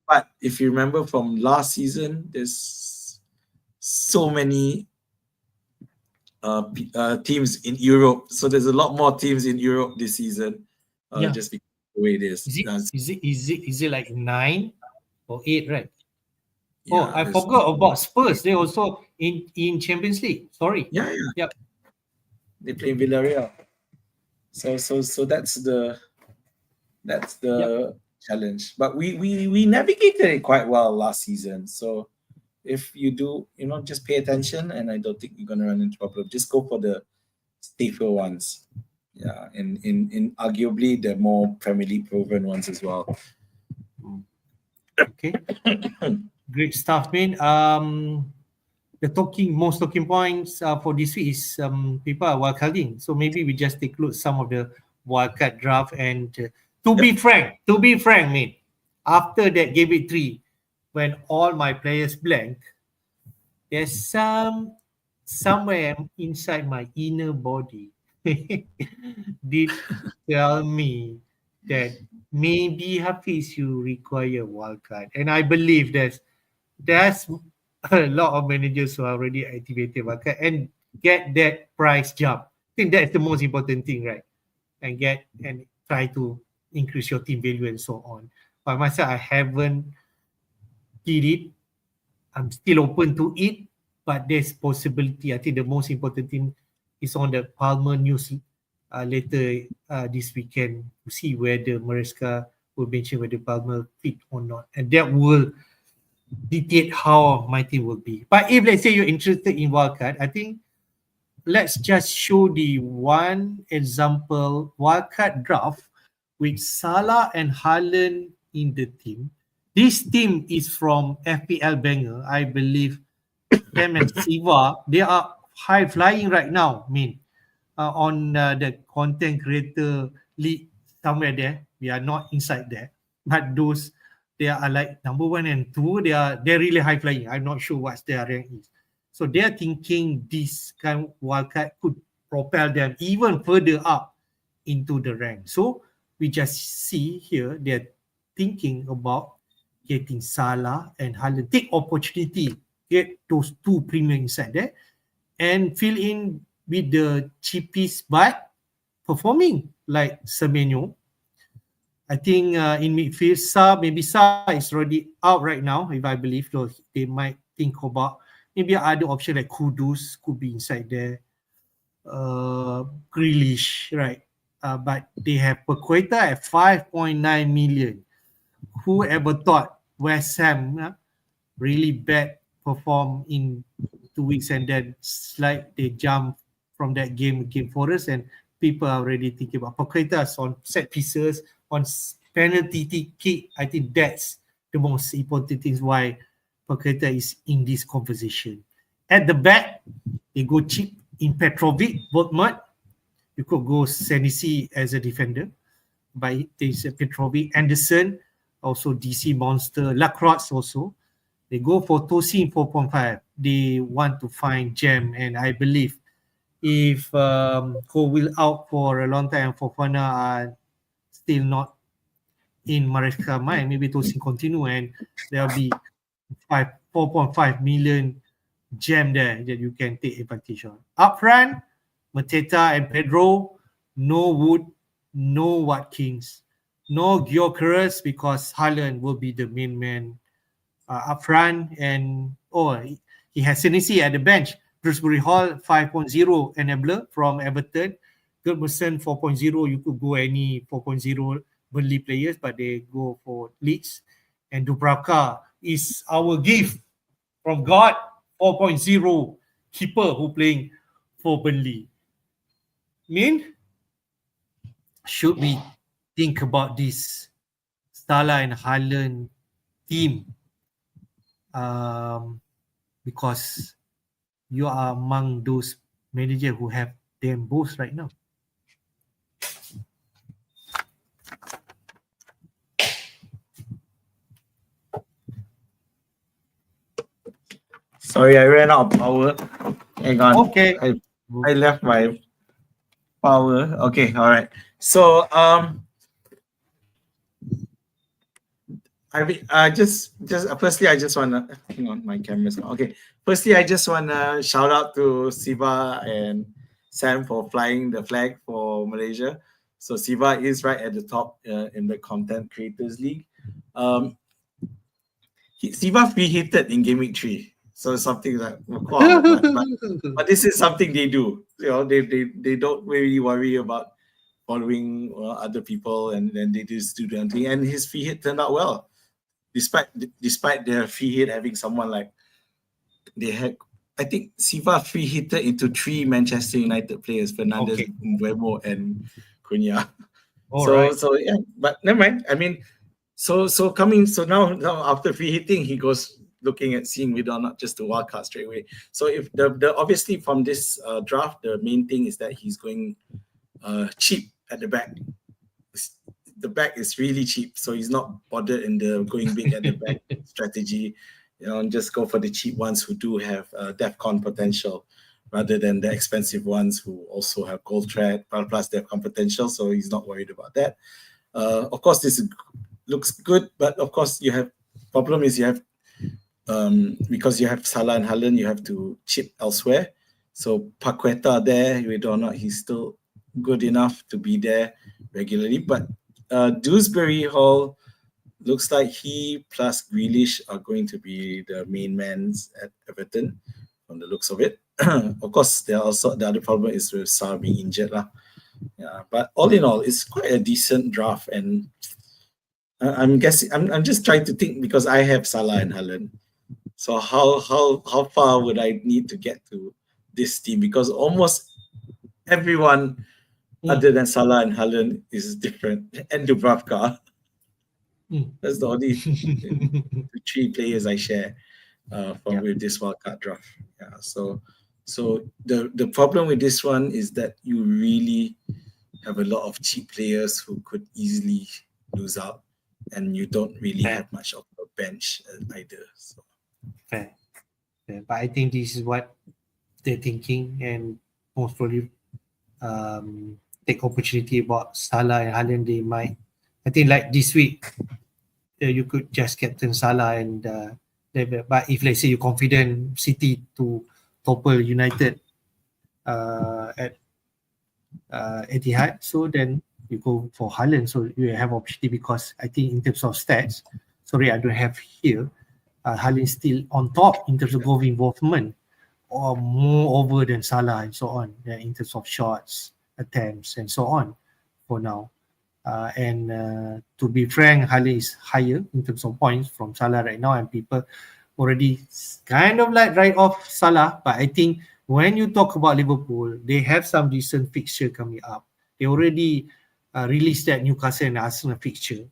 But if you remember from last season, there's so many teams in Europe. So there's a lot more teams in Europe this season. Just because the way it is. Is it like 9 or 8, right? Yeah, I forgot about Spurs. They also in Champions League. Sorry. Yeah. Yep. They play in Villarreal. So that's the challenge. But we navigated it quite well last season. So if you do, just pay attention, and I don't think you're gonna run into problem. Just go for the safer ones. Yeah, in arguably the more Premier League proven ones as well. Okay. Great stuff, man. The most talking points for this week is people are wildcarding. So maybe we just take a look some of the wildcard draft. And to be frank, man, after that Gameweek 3, when all my players blank, there's somewhere inside my inner body did tell me that maybe Hafiz you require wildcard, and I believe there's a lot of managers who are already activated wildcard and get that price jump. I think that's the most important thing, right? And try to increase your team value and so on. But myself, I haven't did it. I'm still open to it, but there's possibility. I think the most important thing is on the Palmer news later this weekend to see whether Maresca will mention whether Palmer fit or not, and that will dictate how my team will be. But if let's say you're interested in wildcard, I think let's just show the one example wildcard draft with Salah and Haaland in the team. This team is from FPL Banger. I believe them and Siva, they are high flying right now. On the content creator league somewhere there. We are not inside there, but those they are like number 1 and 2. They're really high flying. I'm not sure what their rank is. So they're thinking this kind of wildcard could propel them even further up into the rank. So we just see here they're thinking about getting Salah and Haaland. Take opportunity, get those two premium inside there and fill in with the cheapest but performing like Semenyo. I think in midfield, maybe Sa is already out right now, if I believe. So they might think about maybe other option like Kudus could be inside there. Grealish, right? But they have Paqueta at 5.9 million. Whoever thought West Ham really bad perform in 2 weeks and then they jump from that game against Forest and people are already thinking about Paqueta on set pieces, on penalty kick. I think that's the most important thing why Paqueta is in this conversation. At the back, they go cheap in Petrovic, Bournemouth. You could go Senesi as a defender, but there's Petrovic, Anderson, also DC Monster, Lacroix also. They go for Tosin 4.5. They want to find Gem, and I believe if Cole will out for a long time, Fofana are still not in Maresca mind, maybe Tosin continue and there'll be 4.5 million Gem there that you can take advantage of. Up front, Mateta and Pedro, no Wood, no Watkins, no Gyökeres because Haaland will be the main man up front, and he has Senesi at the bench. Dewsbury Hall 5.0 enabler from Everton. Goodmanson 4.0. You could go any 4.0 Burnley players, but they go for Leeds. And Dubravka is our gift from God 4.0 keeper who playing for Burnley. Should we think about this Salah and Haaland team? Because you are among those managers who have them both right now. Sorry, I ran out of power. Hang on. Okay. I left my power. Okay, all right. So I just firstly I just wanna hang on, my camera's on. Okay. Firstly, I just wanna shout out to Siva and Sam for flying the flag for Malaysia. So Siva is right at the top in the Content Creators League. Siva free hitted in Gameweek 3. So something like wow, but this is something they do. You know, they don't really worry about following other people, and then they just do their thing. And his free hit turned out well, despite their free hit having someone like they had. I think Siva free hitted into 3 Manchester United players: Fernandes, Mbeumo, and Cunha. So yeah, but never mind. I mean, so now after free hitting, he goes looking at seeing whether or not just the wild card straight away. So if the obviously from this draft, the main thing is that he's going cheap at the back. The back is really cheap, so he's not bothered in the going big at the back strategy. You know, and just go for the cheap ones who do have DEFCON potential, rather than the expensive ones who also have gold threat plus DEFCON potential. So he's not worried about that. Of course, this looks good, but of course you have problem is you have because you have Salah and Haaland, you have to chip elsewhere. So Paqueta there, whether or not he's still good enough to be there regularly. But Dewsbury Hall looks like he plus Grealish are going to be the main men at Everton from the looks of it. Of course, there are also the other problem is with Salah being injured. Yeah, but all in all, it's quite a decent draft. And I'm guessing I'm just trying to think because I have Salah and Haaland. So how far would I need to get to this team? Because almost everyone other than Salah and Haaland is different. And Dubravka. That's the only 3 players I share with this wildcard draft. Yeah. So the problem with this one is that you really have a lot of cheap players who could easily lose out, and you don't really have much of a bench either. So. Fair. But I think this is what they're thinking, and most probably take opportunity about Salah and Haaland. They might, I think, like this week, you could just captain Salah and but if let's say you're confident City to topple United at Etihad, so then you go for Haaland, so you have opportunity, because I think in terms of stats, sorry, I don't have here, Haaland still on top in terms of goal involvement, or more over than Salah and so on, in terms of shots, attempts, and so on for now. And to be frank, Haaland is higher in terms of points from Salah right now, and people already kind of like write off Salah. But I think when you talk about Liverpool, they have some decent fixture coming up. They already released that Newcastle and Arsenal fixture.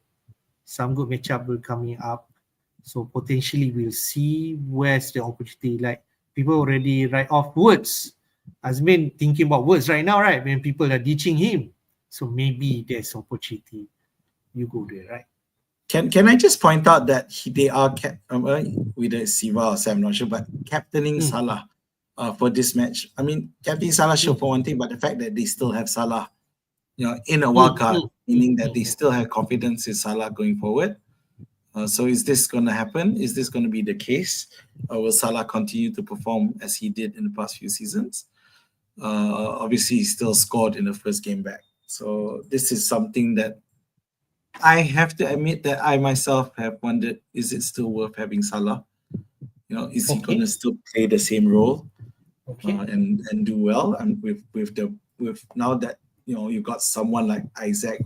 Some good matchup will coming up. So potentially we'll see where's the opportunity. Like people already write off Woods. Azmin thinking about Woods right now, right? When people are ditching him. So maybe there's opportunity. You go there, right? Can I just point out that they are with the Siva or Sam, I'm not sure, but captaining Salah for this match. I mean, captaining Salah sure for one thing, but the fact that they still have Salah, in a wildcard, meaning that they still have confidence in Salah going forward. So is this going to happen? Is this going to be the case? Or will Salah continue to perform as he did in the past few seasons? Obviously, he still scored in the first game back. So this is something that I have to admit that I myself have wondered, is it still worth having Salah? Is he going to still play the same role and do well? And with now that you got someone like Isaac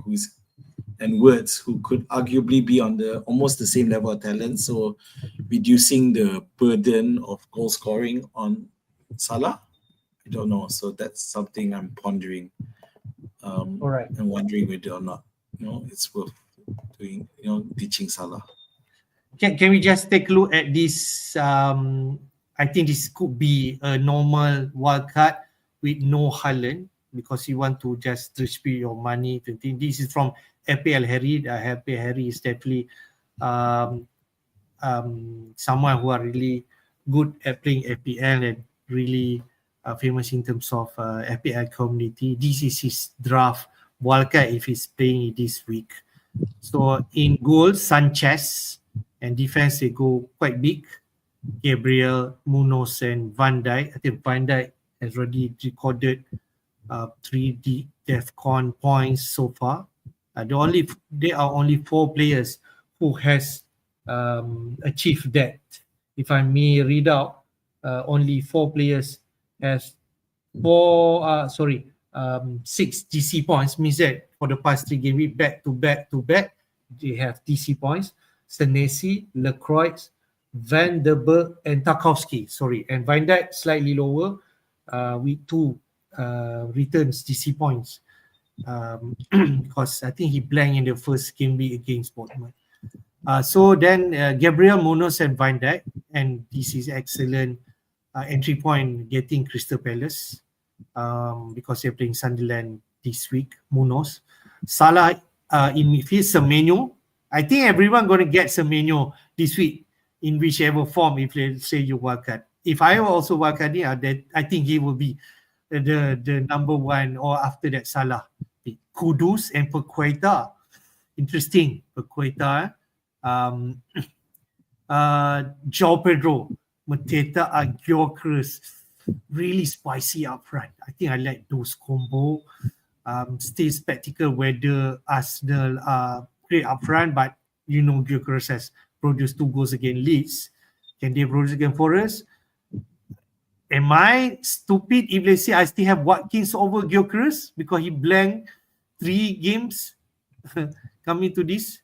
and Woods who could arguably be on almost the same level of talent, so reducing the burden of goal scoring on Salah, I don't know. So that's something I'm pondering. All right. And wondering whether or not it's worth doing, ditching Salah. Can we just take a look at this? I think this could be a normal wildcard with no Haaland, because you want to just distribute your money. This is from FPL Harry. FPL Harry is definitely someone who are really good at playing FPL and really famous in terms of FPL community. This is his draft wildcard if he's playing this week. So in goal, Sanchez, and defense they go quite big. Gabriel, Munoz, and Van Dijk. I think Van Dijk has already recorded 3 DEFCON points so far. There are only 4 players who has achieved that. If I may read out, only 4 players has 6 DC points, means that for the past 3 game week, back to back, they have DC points. Senesi, Lacroix, Van der Berg, and Tarkowski. And Van Dijk slightly lower with 2 returns DC points, because I think he blanked in the first game week against Bournemouth. So then Gabriel, Munoz, and Van Dijk, and this is excellent entry point getting Crystal Palace, because they're playing Sunderland this week. Munoz, Salah in midfield, Semenyo. I think everyone going to get Semenyo this week in whichever form. If let's say you wildcard, if I also wildcarding, I think he will be the number one, or after that Salah. Kudus and Paqueta. Interesting, Paqueta. João Pedro, Mateta, and Gyökeres, really spicy up front. I think I like those combo. Still spectacle whether Arsenal are great up front, but Gyökeres has produced 2 goals against Leeds. Can they produce against Forest? Am I stupid if let's say I still have Watkins over Gyökeres because he blanked 3 games coming to this?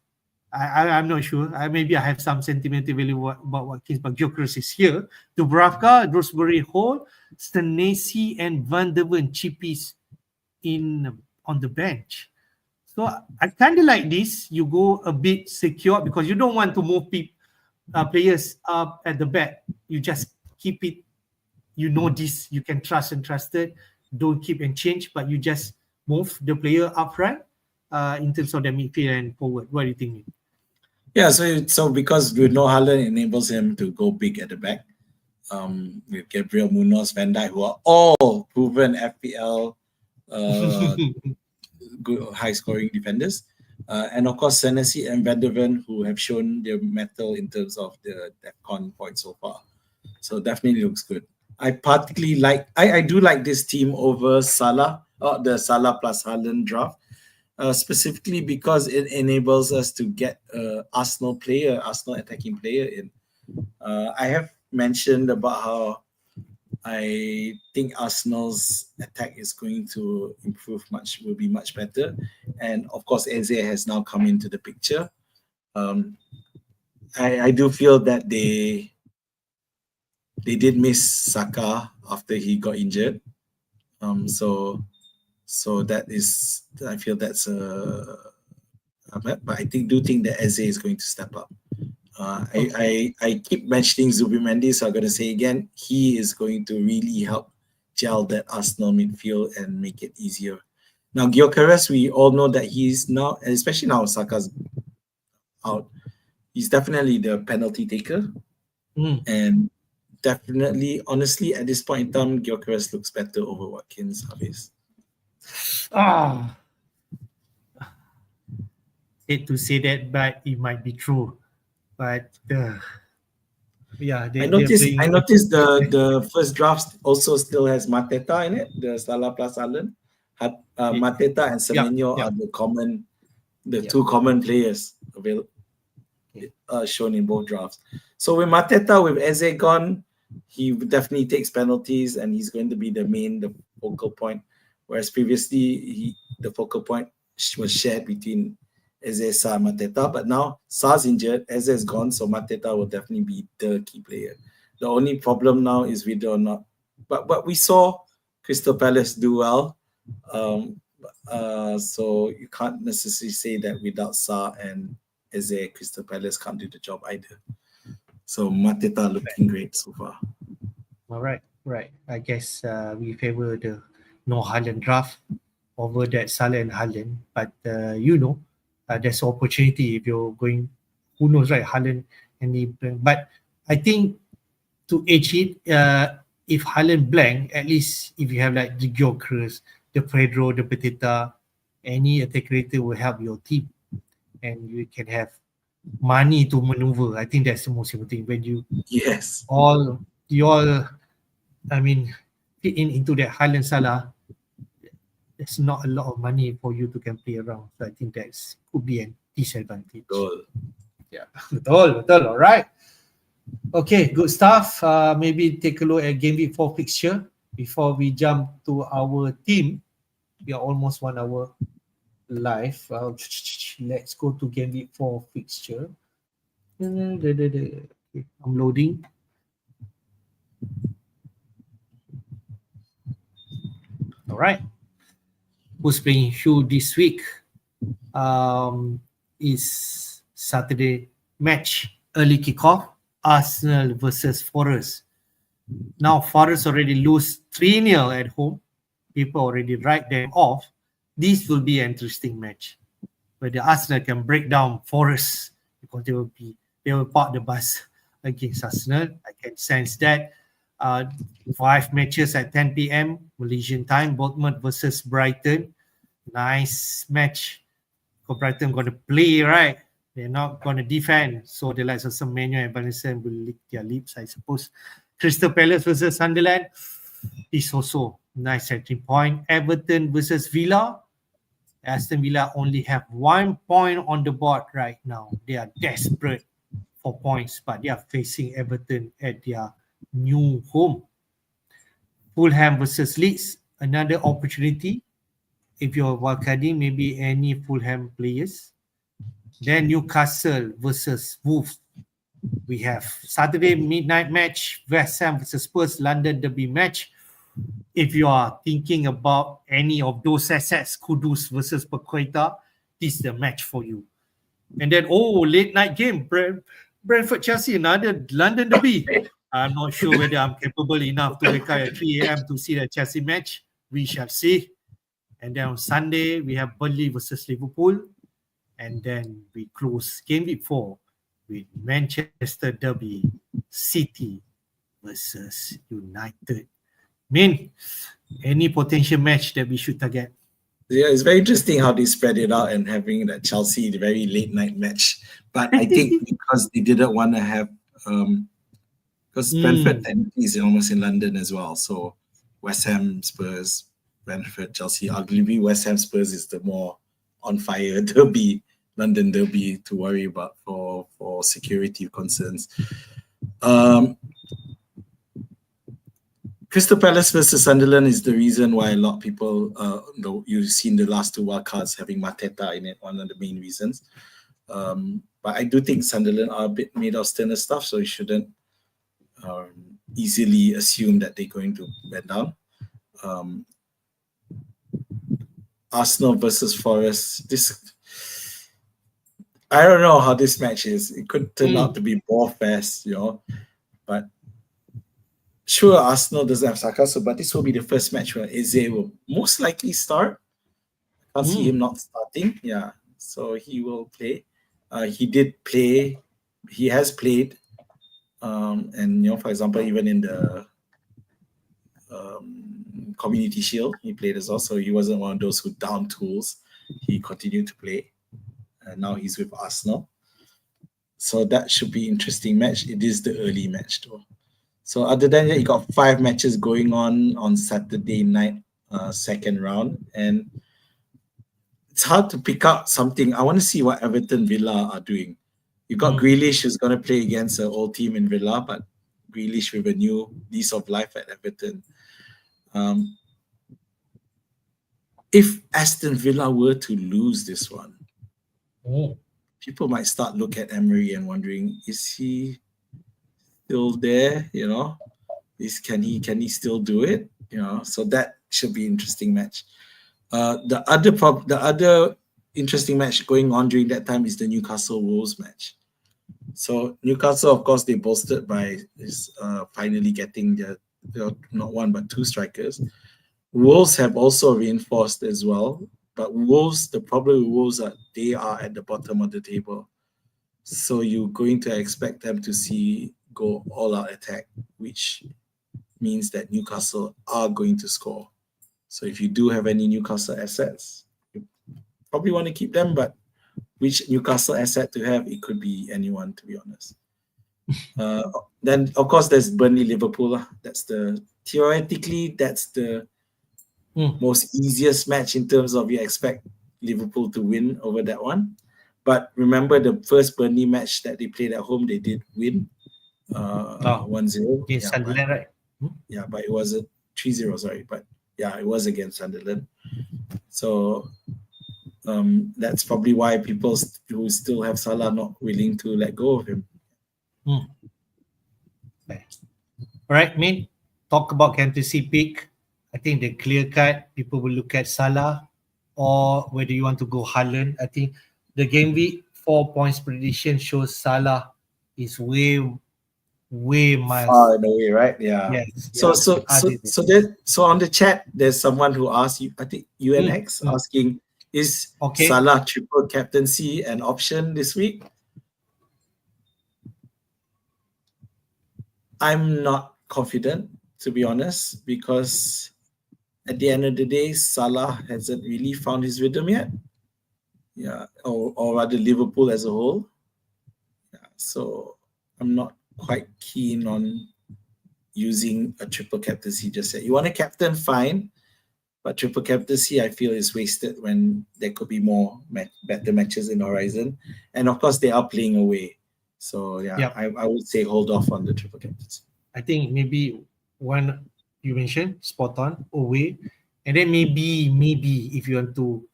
I'm not sure. Maybe I have some sentimental value about Watkins, but Gyökeres is here. Dubravka, Drewsbury Hall, Senesi, and Van der Ven Chippies on the bench. So I kind of like this. You go a bit secure because you don't want to move players up at the back. You just keep it. This you can trust and trusted. Don't keep and change, but you just move the player up front in terms of the midfield and forward. What do you think? Yeah, so because with no Haaland, enables him to go big at the back. with Gabriel Munoz, Van Dijk, who are all proven FPL good high scoring defenders. And of course, Senesi and Van der Ven, who have shown their mettle in terms of the DEFCON points so far. So definitely looks good. I particularly like, I do like this team over Salah, or the Salah plus Haaland draft, specifically because it enables us to get Arsenal attacking player in. I have mentioned about how I think Arsenal's attack is going to will be much better. And of course, Eze has now come into the picture. I do feel that they did miss Saka after he got injured. So that is, I feel that's but I do think that Eze is going to step up. I keep mentioning Zubimendi, so I'm going to say again, he is going to really help gel that Arsenal midfield and make it easier. Now, Gyökeres, we all know that he's now, especially now Saka's out, he's definitely the penalty taker. And definitely, honestly, at this point in time, Gyökeres looks better over Watkins, Hafiz. Hate to say that, but it might be true. But yeah, I noticed the first draft also still has Mateta in it, the Salah plus Haaland. Mateta and Semenyo are the two common players available, shown in both drafts. So with Mateta, with Eze gone, he definitely takes penalties and he's going to be the focal point. Whereas previously, the focal point was shared between Eze, Sa, Mateta, but now Sa's injured, Eze is gone, so Mateta will definitely be the key player. The only problem now is whether or not, but we saw Crystal Palace do well, so you can't necessarily say that without Sa and Eze, Crystal Palace can't do the job either. So Mateta looking great so far. All right. I guess we favor the no Haaland draft over that Salah and Haaland, but there's opportunity if you're going, who knows, right? Haaland but I think to edge it, if Haaland blank, at least if you have like the Gyökeres, the Pedro, the Petita, any attack creator will help your team, and you can have money to maneuver. I think that's the most important thing. When you fit into that Haaland Salah, there's not a lot of money for you to can play around. So I think that could be a disadvantage. Betul. All right. Okay, good stuff. Maybe take a look at Gameweek 4 fixture before we jump to our team. We are almost 1 hour live. Let's go to Gameweek 4 fixture. Okay, I'm loading. All right. Who's playing who this week? Is Saturday match, early kickoff, Arsenal versus Forest. Now Forest already lose 3-0 at home. People already write them off. This will be an interesting match where the Arsenal can break down Forest because they will park the bus against Arsenal. I can sense that. 5 matches at 10 p.m. Malaysian time. Bournemouth versus Brighton. Nice match. Because Brighton going to play, right? They're not going to defend. So the likes of Semenyo and Vanessa will lick their lips, I suppose. Crystal Palace versus Sunderland is also nice entry point. Everton versus Villa. Aston Villa only have 1 point on the board right now. They are desperate for points, but they are facing Everton at their new home. Fulham versus Leeds, another opportunity. If you're wildcarding, maybe any Fulham players. Then Newcastle versus Wolves. We have Saturday midnight match, West Ham versus Spurs, London derby match. If you are thinking about any of those assets, Kudus versus Paqueta, this is the match for you. And then, late night game, Brentford Chelsea, another London derby. I'm not sure whether I'm capable enough to wake up at 3 a.m. to see the Chelsea match. We shall see. And then on Sunday, we have Burnley versus Liverpool. And then we close Gameweek 4 with Manchester derby, City versus United. Min, any potential match that we should target? Yeah, it's very interesting how they spread it out and having that Chelsea the very late night match. But I think because they didn't want to have because Brentford technically is almost in London as well. So West Ham, Spurs, Brentford, Chelsea. Arguably West Ham Spurs is the more on fire derby, London derby to worry about for security concerns. Crystal Palace versus Sunderland is the reason why a lot of people, you've seen the last two wildcards having Mateta in it, one of the main reasons. But I do think Sunderland are a bit made of sterner stuff, so you shouldn't easily assume that they're going to bend down. Arsenal versus Forest. I don't know how this match is. It could turn out to be ball fest, but sure, Arsenal doesn't have Saka, but this will be the first match where Eze will most likely start. I can't see him not starting. Yeah, so he will play. He did play. He has played. And for example, even in the Community Shield, he played as well. So he wasn't one of those who down tools. He continued to play. And now he's with Arsenal. So that should be interesting match. It is the early match though. So other than that, you got 5 matches going on Saturday night, second round. And it's hard to pick out something. I want to see what Everton Villa are doing. You got Grealish who's going to play against an old team in Villa, but Grealish with a new lease of life at Everton. If Aston Villa were to lose this one, people might start look at Emery and wondering, is he still there? Can he still do it? So that should be an interesting match. The other interesting match going on during that time is the Newcastle Wolves match. So Newcastle, of course, they bolstered by finally getting their not one but 2 strikers. Wolves have also reinforced as well, but the problem with Wolves are they are at the bottom of the table. So you're going to expect them to go all-out attack, which means that Newcastle are going to score. So if you do have any Newcastle assets, you probably want to keep them, but which Newcastle asset to have, it could be anyone, to be honest. Then, of course, there's Burnley-Liverpool. Theoretically, that's the most easiest match in terms of you expect Liverpool to win over that one. But remember the first Burnley match that they played at home, they did win 1-0. Against Sunderland, right? Yeah, but it wasn't 3-0, sorry. But yeah, it was against Sunderland. So that's probably why people who still have Salah not willing to let go of him. Okay. All right, Min, talk about captaincy pick. I think the clear cut, people will look at Salah or whether you want to go Haaland. I think the Gameweek 4 points prediction shows Salah is way miles far away, right? Yeah. Yes. So on the chat, there's someone who asked you, I think UNX asking, is Salah triple captaincy an option this week? I'm not confident, to be honest, because at the end of the day, Salah hasn't really found his rhythm yet. Yeah, or rather Liverpool as a whole. Yeah, so I'm not quite keen on using a triple captaincy just yet. You want a captain, fine, but triple captaincy I feel is wasted when there could be more better matches in the horizon. And of course, they are playing away. So I would say hold off on the triple captaincy. I think maybe one you mentioned, spot on, away. And then maybe if you want to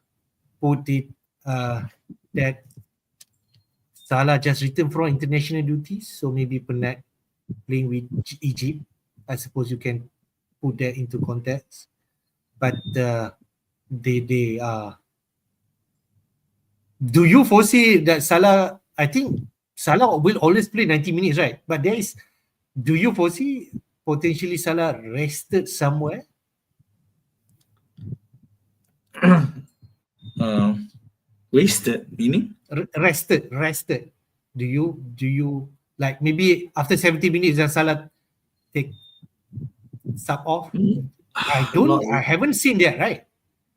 put it that Salah just returned from international duties, so maybe penat playing with Egypt. I suppose you can put that into context. But they are. Do you foresee that Salah? I think Salah will always play 90 minutes, right? But do you foresee potentially Salah rested somewhere? Wasted, meaning? Rested. Do you like maybe after 70 minutes then Salah take sub off? Mm, I not- haven't seen that, right?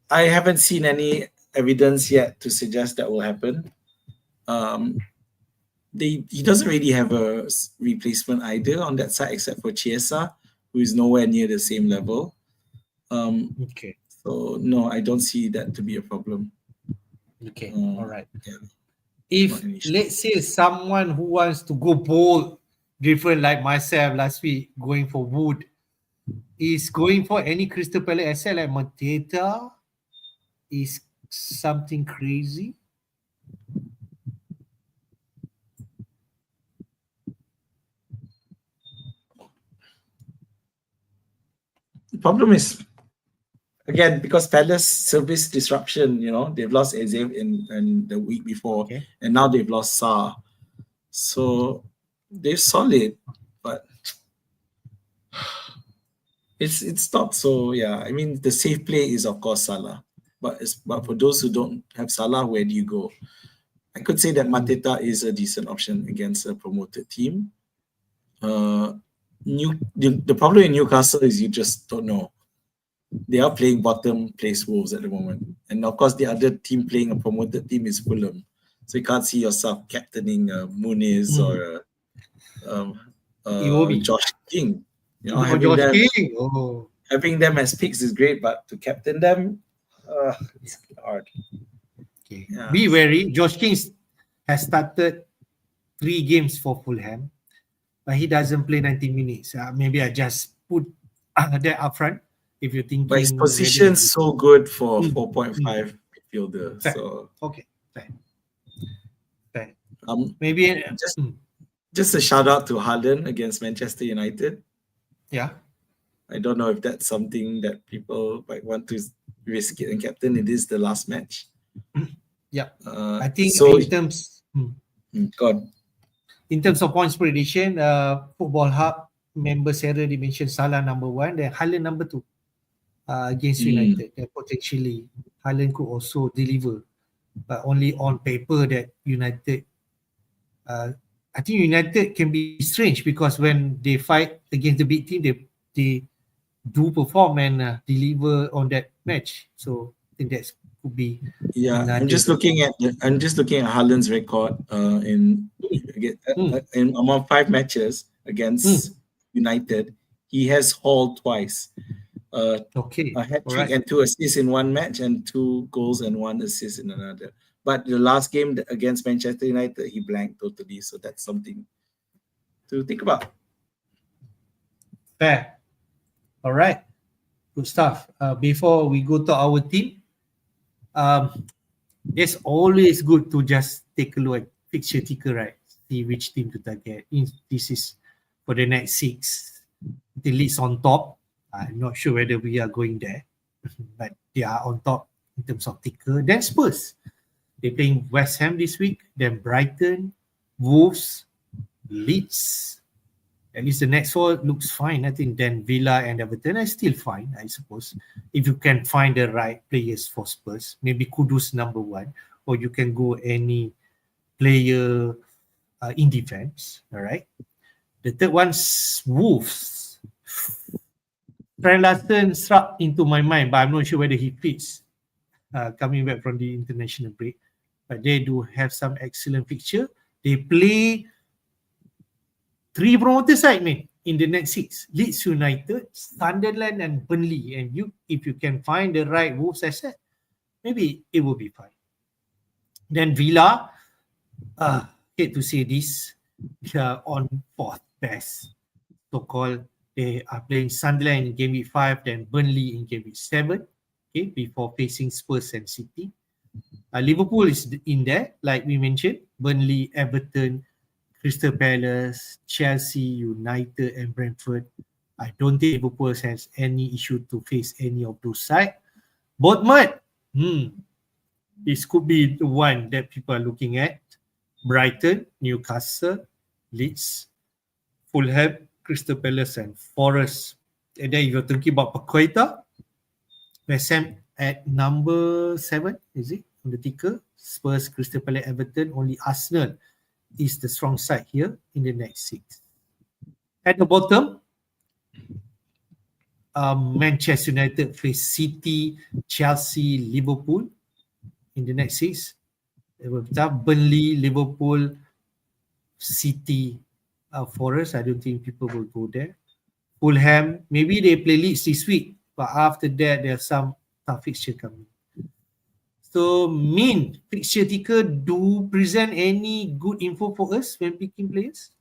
I haven't seen any evidence yet to suggest that will happen. He doesn't really have a replacement either on that side except for Chiesa, who is nowhere near the same level. Okay. So no, I don't see that to be a problem. Okay. All right. Yeah. If Not an issue. let's say someone who wants to go bold, different like myself last week, going for Wood, is going for any Crystal Palace asset like Mateta, is something crazy. The problem is, again, because Palace service disruption, they've lost Azmin in the week before, Okay. and now they've lost Sa. So they're solid, but it's not so. Yeah, I mean, the safe play is of course Salah, but for those who don't have Salah, where do you go? I could say that Mateta is a decent option against a promoted team. The problem in Newcastle is you just don't know. They are playing bottom place Wolves at the moment, and of course the other team playing a promoted team is Fulham. So you can't see yourself captaining Muniz or Iwobi. Josh King. Oh. Having them as picks is great, but to captain them, it's hard. Okay. Yeah. Be wary. Josh King has started 3 games for Fulham, but he doesn't play 90 minutes. Maybe I just put that up front. If you're thinking, But his position's so good for 4.5 midfielder. Fair. So okay, fair. maybe just a shout out to Haaland against Manchester United. Yeah. I don't know if that's something that people might want to risk it and captain. It is the last match. Yeah. I think so. In terms God. In terms of points prediction, Football Hub member Sarah they mentioned Salah number 1, then Haaland number 2 against United. And potentially Haaland could also deliver, but only on paper that United. I think United can be strange because when they fight against the big team, they do perform and deliver on that match. So I think that could be. Yeah, I'm just looking at Haaland's record among 5 matches against United. He has hauled twice. A hat-trick and 2 assists in one match, and 2 goals and 1 assist in another. But the last game against Manchester United, he blanked totally. So that's something to think about. Fair. All right. Good stuff. Before we go to our team, it's always good to just take a look at fixture ticker, right? See which team to target. This is for the next 6. The Leeds on top. I'm not sure whether we are going there, but they are on top in terms of ticker. Then Spurs. They're playing West Ham this week. Then Brighton, Wolves, Leeds. At least the next 4 looks fine. I think then Villa and Everton are still fine, I suppose. If you can find the right players for Spurs, maybe Kudus number 1, or you can go any player in defense. All right. The third one's Wolves. Trent Larson struck into my mind, but I'm not sure whether he fits coming back from the international break. But they do have some excellent fixture. They play 3 promoter side, man, in the next 6. Leeds United, Sunderland, and Burnley. And if you can find the right Wolves asset, maybe it will be fine. Then Villa, hate to say this, they are on 4th best, so-called. They are playing Sunderland in Gameweek 5, then Burnley in Gameweek 7, okay, before facing Spurs and City. Liverpool is in there, like we mentioned. Burnley, Everton, Crystal Palace, Chelsea, United, and Brentford. I don't think Liverpool has any issue to face any of those sides. Bournemouth, this could be the one that people are looking at. Brighton, Newcastle, Leeds, Fulham, Crystal Palace, and Forest. And then if you're thinking about Paqueta, West Ham at number 7, is it, on the ticker? Spurs, Crystal Palace, Everton. Only Arsenal is the strong side here in the next 6. At the bottom, Manchester United face City, Chelsea, Liverpool in the next 6. Burnley, Liverpool, City, Forest. I don't think people will go there. Fulham, maybe they play Leeds this week, but after that there's some tough fixture coming. So, Min, fixture ticker, do present any good info for us when picking players?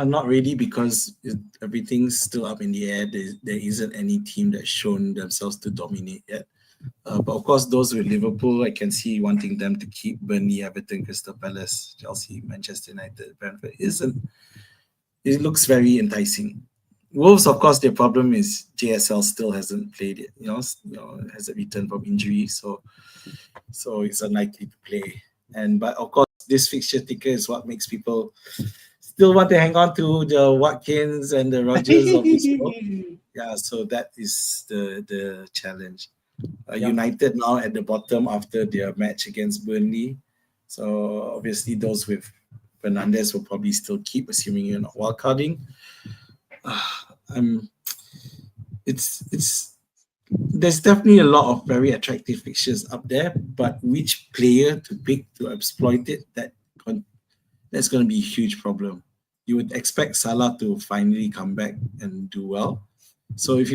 Not really, because everything's still up in the air. There isn't any team that's shown themselves to dominate yet. But of course, those with Liverpool, I can see wanting them to keep Burnley, Everton, Crystal Palace, Chelsea, Manchester United, Brentford. It looks very enticing. Wolves, of course, their problem is JSL still hasn't played it. Hasn't returned from injury, so it's unlikely to play. But of course, this fixture ticker is what makes people still want to hang on to the Watkins and the Rodgers of this world. Yeah, so that is the challenge. United now at the bottom after their match against Burnley. So obviously those with Fernandes will probably still keep, assuming you're not wildcarding. There's definitely a lot of very attractive fixtures up there, but which player to pick to exploit it, that's going to be a huge problem. You would expect Salah to finally come back and do well. So if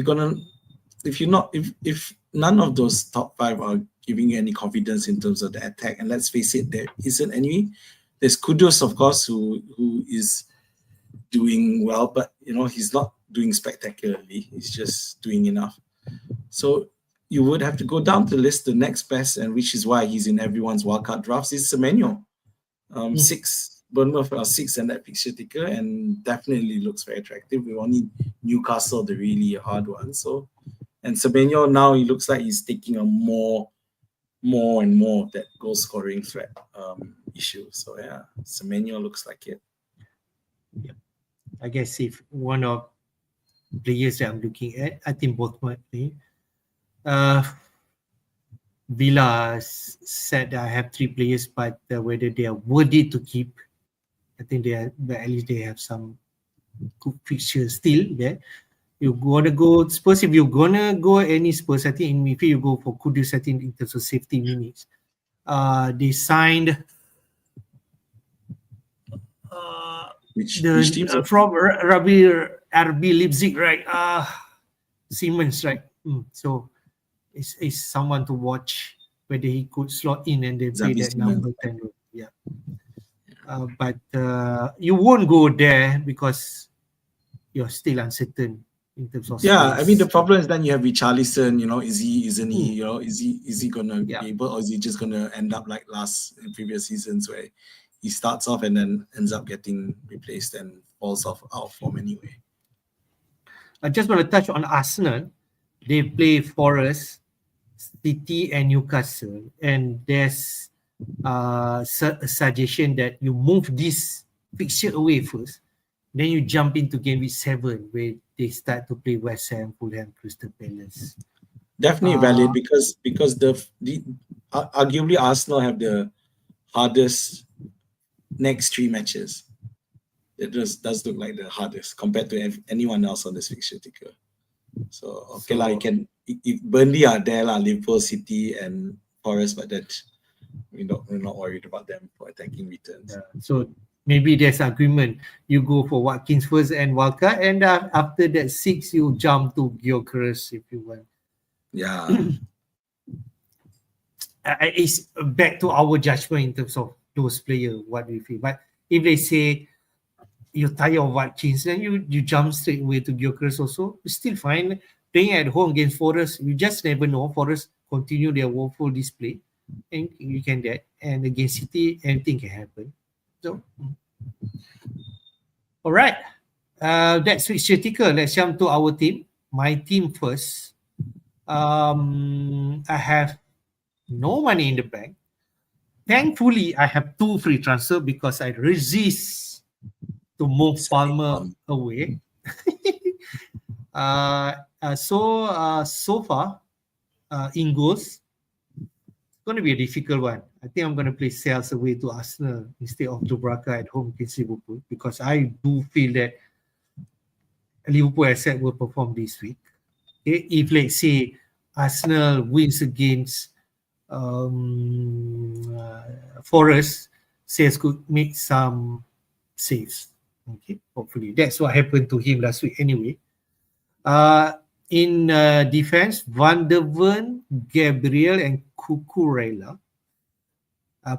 none of those top 5 are giving you any confidence in terms of the attack, and let's face it, there isn't any. There's Kudus, of course, who is doing well, but he's not doing spectacularly. He's just doing enough. So you would have to go down the list. The next best, and which is why he's in everyone's wildcard drafts, is Semenyo. 6. Bournemouth are 6 in that fixture ticker, and definitely looks very attractive. We only Newcastle, the really hard one. So, and Semenyo now, he looks like he's taking a more and more of that goal scoring threat issue. So yeah, Semenyo looks like it. Yeah. I guess if one of players that I'm looking at, I think both might play. Villa said I have 3 players, but whether they are worthy to keep, I think but at least they have some good fixtures still there. You want to go Spurs, if you're gonna go any Spurs, I think in midfield you go for Kudus, I think in terms of safety minutes. They signed which teams from RB Leipzig, right? Siemens, right? So it's someone to watch whether he could slot in and then play that number 10 role. Yeah. But you won't go there because you're still uncertain in terms of space. I mean, the problem is then you have Richarlison, isn't he, is he gonna be able, or is he just gonna end up like previous seasons where he starts off and then ends up getting replaced and falls out of form anyway? I just want to touch on Arsenal. They play Forest, City, and Newcastle, and there's a suggestion that you move this fixture away first, then you jump into Gameweek 7 where they start to play West Ham, Fulham, Crystal Palace. Definitely valid because arguably Arsenal have the hardest next 3 matches. It does look like the hardest compared to anyone else on this fixture ticker. So you can, if Burnley are there, Liverpool, City, and Forest, but that we're not worried about them for attacking returns. So maybe there's agreement. You go for Watkins first and Wildcard, and after that 6, you jump to Gyökeres if you want. Yeah. It's back to our judgment in terms of those players, what we feel. But if they say you're tired of Watkins, then you jump straight away to Gyökeres also. It's still fine. Playing at home against Forest, you just never know. Forest continue their woeful display, and you can get. And against City, anything can happen. So, all right. That's fixture ticker. Let's jump to our team. My team first. I have no money in the bank. Thankfully, I have 2 free transfer because I resist to move Palmer away. So far, in goals, it's going to be a difficult one. I think I'm going to play Sales away to Arsenal instead of Dubravka at home against Liverpool because I do feel that Liverpool asset will perform this week. Okay? If let's say Arsenal wins against Forest, Sales could make some saves. Okay, hopefully that's what happened to him last week. Anyway, in defense, Van der Ven, Gabriel, and Cucurella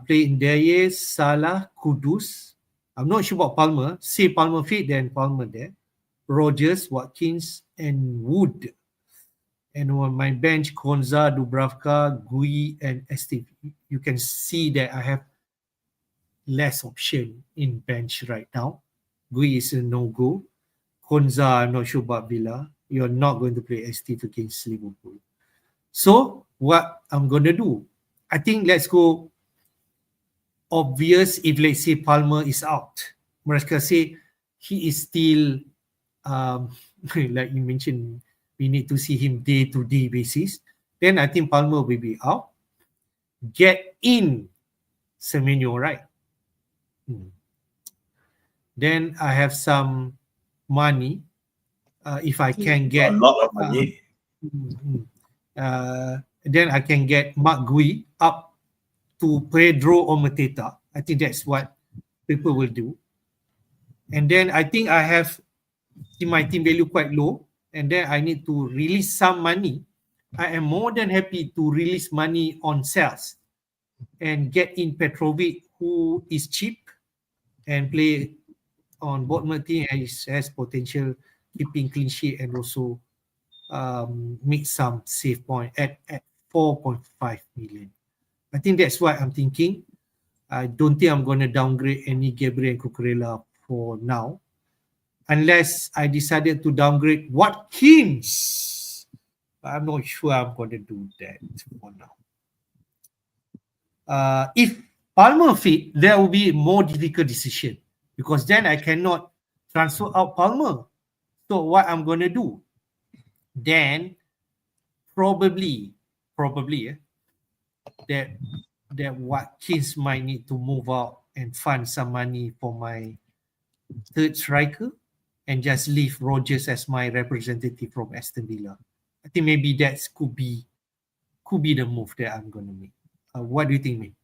play in there. Salah, Kudus. I'm not sure about Palmer. Say Palmer fit, then Palmer there. Rogers, Watkins, and Wood. And on my bench, Konza, Dubravka, Gui, and Esteve. You can see that I have less option in bench right now. Gui is a no-go. Konza, I'm not sure about Villa. You're not going to play Esteve against Liverpool. So, what I'm going to do, I think let's go obvious. If let's say Palmer is out, mereka say he is still, like you mentioned, we need to see him day-to-day basis. Then I think Palmer will be out. Get in Semenyo, right? Then I have some money. If I can get a lot of money. Then I can get Mark Gui up to Pedro or Mateta. I think that's what people will do. And then I think I have my team value quite low, and then I need to release some money. I am more than happy to release money on sales and get in Petrovic, who is cheap and play on bottom team and has potential keeping clean sheet and also make some save point at 4.5 million. I think that's what I'm thinking. I don't think I'm going to downgrade any Gabriel and Cucurella for now, unless I decided to downgrade Watkins. I'm not sure I'm going to do that for now. If Palmer fit, there will be a more difficult decision because then I cannot transfer out Palmer. So what I'm going to do, then probably that Watkins might need to move out and fund some money for my third striker and just leave Rogers as my representative from Aston Villa. I think maybe that could be the move that I'm going to make. What do you think, mate?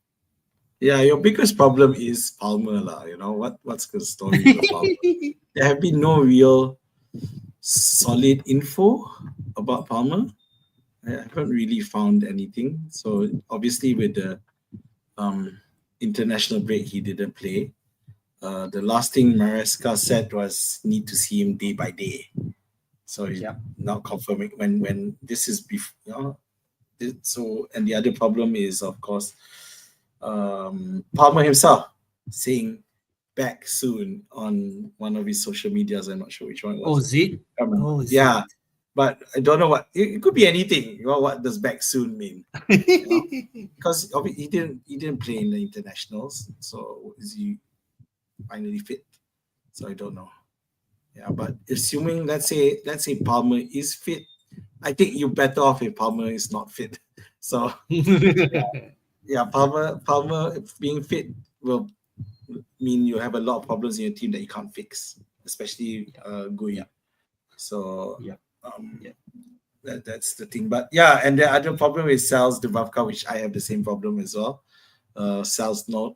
Yeah, your biggest problem is Palmer, lah. You know what's the story with Palmer? There have been no real solid info about Palmer. I haven't really found anything. So obviously with the international break, he didn't play. The last thing Maresca said was need to see him day by day. So he's not confirming when this is before. So, and the other problem is, of course, Palmer himself saying back soon on one of his social medias. I'm not sure which one it was. Oh, is it? Yeah. But I don't know what it could be anything. You know, what does back soon mean? Because he didn't play in the internationals, so is he finally fit? So I don't know. Yeah, but assuming let's say Palmer is fit, I think you're better off if Palmer is not fit. So yeah, Palmer being fit will mean you have a lot of problems in your team that you can't fix, especially Gui. Yeah. So that's the thing. But yeah, and the other problem is Sal's Dubravka, which I have the same problem as well. Sal's not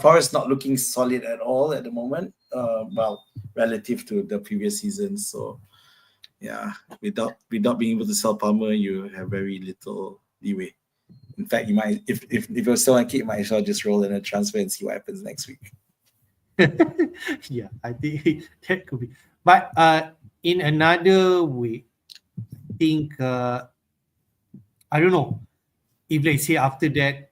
Forest not looking solid at all at the moment. Well, relative to the previous season. So yeah, without being able to sell Palmer, you have very little leeway. In fact, you might if you're still on keep, you might as well just roll in a transfer and see what happens next week. Yeah, I think that could be. But in another way, I think I don't know if let's say after that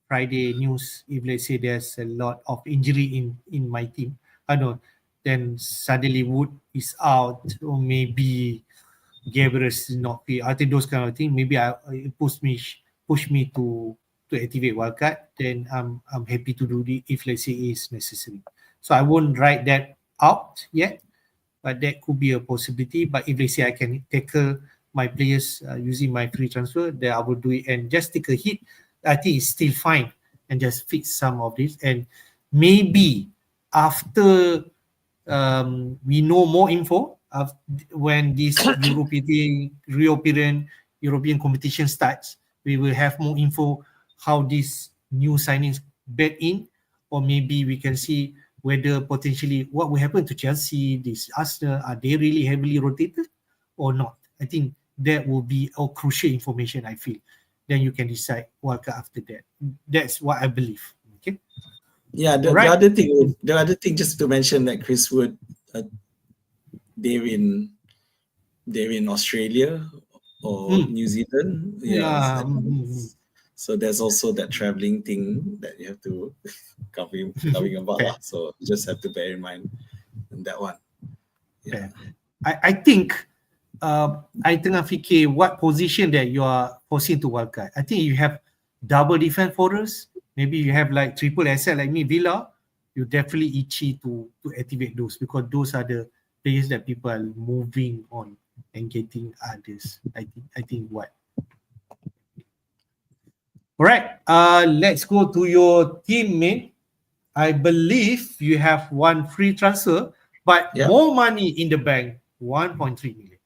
Friday news, if let's say there's a lot of injury in my team, I don't know, then suddenly Wood is out or maybe Gabriel is not fit. I think those kind of things. Maybe it push me to activate Wildcard. Then I'm happy to do it if let's say it's necessary. So I won't write that out yet, but that could be a possibility. But if let's say I can tackle my players using my free transfer, then I will do it and just take a hit. I think it's still fine and just fix some of this. And maybe after we know more info of when this European competition starts. We will have more info how these new signings bed in, or maybe we can see whether potentially what will happen to Chelsea, this Arsenal, are they really heavily rotated or not? I think that will be a crucial information, I feel. Then you can decide wildcard after that. That's what I believe. Okay. Yeah, the other thing, just to mention that Chris Wood, they're in Australia or New Zealand. Yeah. So there's also that traveling thing that you have to covering about. Fair. So you just have to bear in mind that one. Yeah. I think I tengah fikir what position that you are forcing to wildcard. I think you have double defense forwards. Maybe you have like triple asset like me, Villa. You definitely itchy to activate those, because those are the players that people are moving on and getting others. I think what. All right. Let's go to your team, mate. I believe you have one free transfer, but more money in the bank, 1.3 million.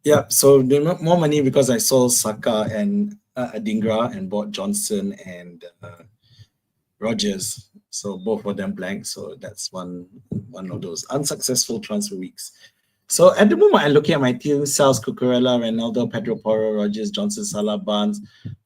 Yeah, so more money because I sold Saka and Adingra and bought Johnson and Rogers. So both of them blank. So that's one of those unsuccessful transfer weeks. So at the moment, I'm looking at my team: Sals, Cucurella, Ronaldo, Pedro Porro, Rogers, Johnson, Salah, Barnes,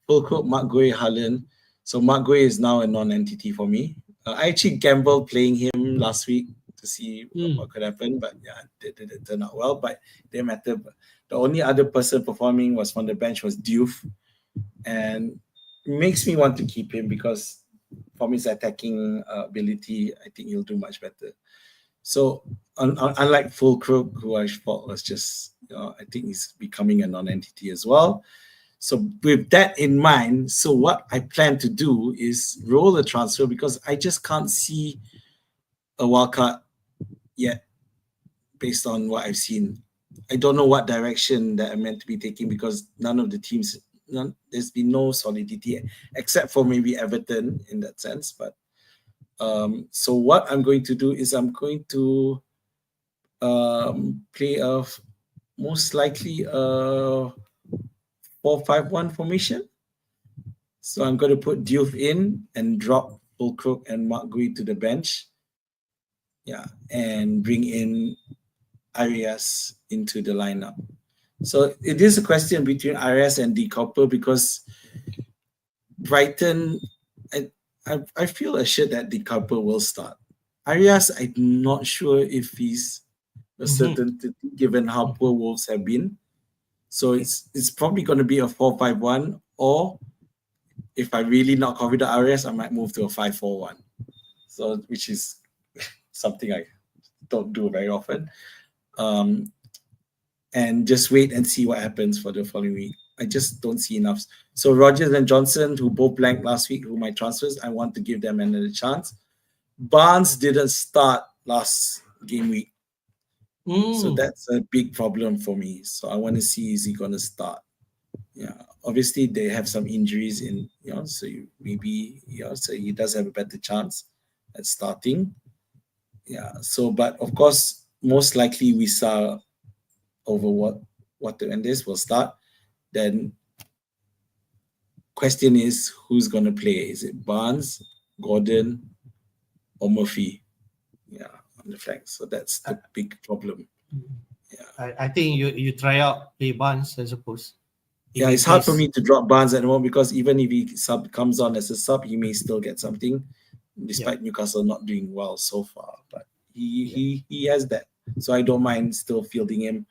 Fulcrook, Mark Gui, Haaland. So Mark Gui is now a non-entity for me. I actually gambled playing him last week to see what could happen, but yeah, it didn't turn out well. But it didn't matter. The only other person performing was from the bench was Diouf, and it makes me want to keep him because from his attacking ability, I think he'll do much better. So unlike Fulcrook, who I thought was just, I think he's becoming a non-entity as well. So with that in mind, so what I plan to do is roll a transfer because I just can't see a wildcard yet based on what I've seen. I don't know what direction that I'm meant to be taking because none of the teams, there's been no solidity except for maybe Everton in that sense. But so what I'm going to do is I'm going to play a most likely a 4-5-1 formation. So I'm going to put Diouf in and drop Fulcrook and Mark Gui to the bench. Yeah, and bring in Arias into the lineup. So it is a question between Arias and De Copper because Brighton, I feel assured that De Copper will start. Arias, I'm not sure if he's a certainty given how poor Wolves have been. So it's probably going to be a 4-5-1, or if I really not confident Arias, I might move to a 5-4-1. So which is something I don't do very often. And just wait and see what happens for the following week. I just don't see enough. So Rogers and Johnson, who both blanked last week, who my transfers, I want to give them another chance. Barnes didn't start last game week. So that's a big problem for me. So I want to see, is he going to start? Yeah, obviously they have some injuries in, so maybe, so he does have a better chance at starting. Yeah, so, but of course, most likely we saw over what the end is will start. Then question is, who's going to play? Is it Barnes, Gordon, or Murphy? Yeah, on the flank. So that's the big problem. Yeah, I think you try out play Barnes, I suppose. Yeah, it's hard for me to drop Barnes at the moment because even if he comes on as a sub, he may still get something, despite Newcastle not doing well so far. But he has that, so I don't mind still fielding him.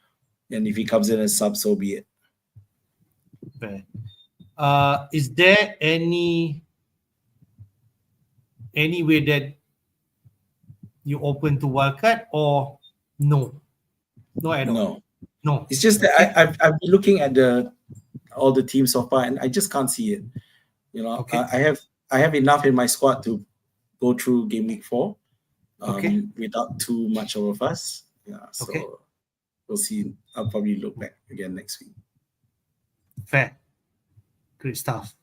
And if he comes in as sub, so be it. Okay. Is there any way that you open to wildcard or no? No at all. No. It's just that I've been looking at all the teams so far, and I just can't see it. I have enough in my squad to go through game week 4 without too much of a fuss. Yeah, so we'll see. I'll probably look back again next week. Fair. Great stuff.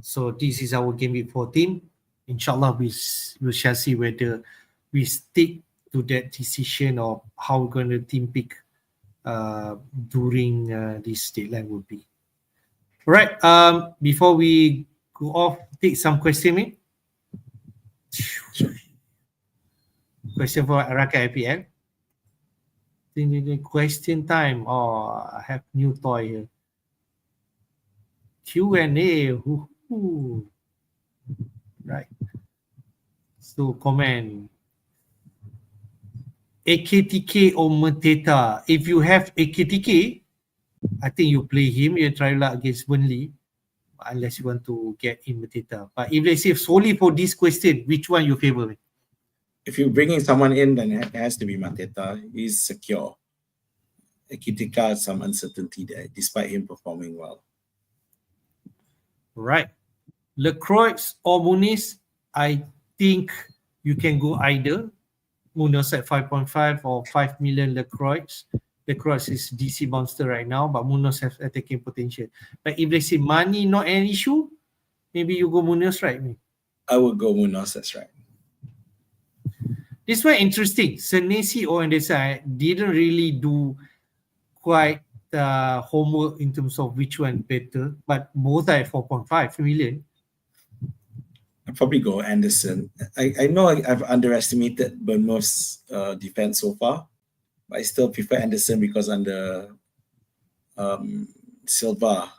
So this is our game week 4 team. Inshallah, we shall see whether we stick to that decision of how we're going to team pick during this deadline would be. All right. Before we go off, take some question, mate. Question for Raka FPL. Question time. Oh, I have new toy here. Q&A. Right. So comment. AKTK or Mateta. If you have AKTK, I think you play him. You try luck against Burnley, unless you want to get in Mateta. But if they say solely for this question, which one you favor? If you're bringing someone in, then it has to be Mateta. He's secure. Akitika has some uncertainty there, despite him performing well. Right. Lacroix or Muniz, I think you can go either. Munoz at 5.5 or 5 million Lacroix. Lacroix is DC monster right now, but Munoz has attacking potential. But if they say money not an issue, maybe you go Munoz, right? I would go Munoz, that's right. This one interesting. Senesi or Andesa didn't really do quite homework in terms of which one better, but both are at 4.5 million. I'd probably go Anderson. I know I've underestimated Bournemouth's defense so far, but I still prefer Anderson because under Silva,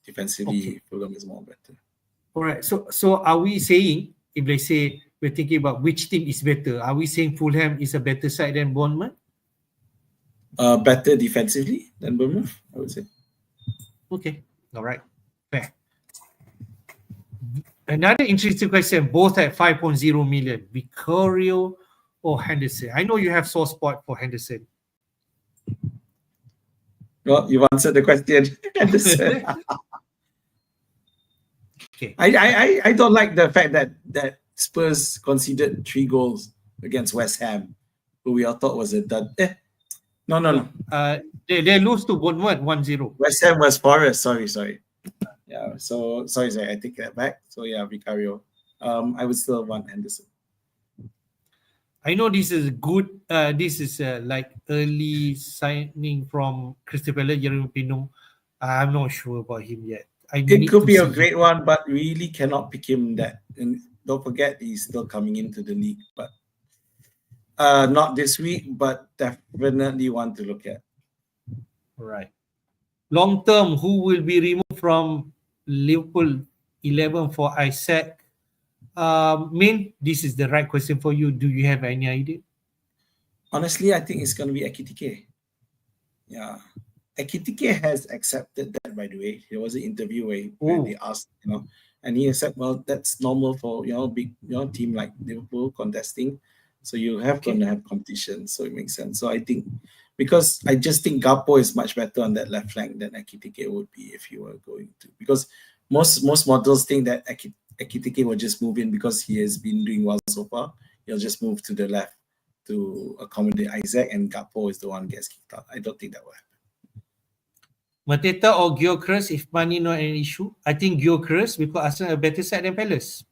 defensively, Fulham is more better. All right. So are we saying, if they say we're thinking about which team is better, are we saying Fulham is a better side than Bournemouth? Better defensively than Bournemouth, I would say. Okay. All right. Fair. Another interesting question, both at 5.0 million, Vicario or Henderson? I know you have sore spot for Henderson. Well, you've answered the question, Henderson. Okay. I don't like the fact that Spurs conceded 3 goals against West Ham, who we all thought was a dud. No. They lose to Bournemouth 1-0. West Ham was Forest. Sorry. Yeah. So sorry, I take that back. So yeah, Vicario. I would still want Henderson. I know this is good. This is like early signing from Crystal Palace, Jeremy Pino. I'm not sure about him yet. It could be a great one, but really cannot pick him that. And don't forget, he's still coming into the league. But not this week, but definitely one to look at. Right. Long term, who will be removed from Liverpool 11 for Isaac? Min, this is the right question for you. Do you have any idea? Honestly, I think it's going to be Ekitike. Yeah. Ekitike has accepted that, by the way. There was an interview where they asked, and he said, well, that's normal for, big, team like Liverpool contesting. So you have going to have competition. So it makes sense. So I think, because I just think Gakpo is much better on that left flank than Ekitike would be if you were going to. Because most models think that Ekitike will just move in because he has been doing well so far. He'll just move to the left to accommodate Isaac, and Gakpo is the one who gets kicked out. I don't think that will happen. Mateta or Gyökeres if money not an issue? I think Gyökeres because Arsenal a better side than Palace.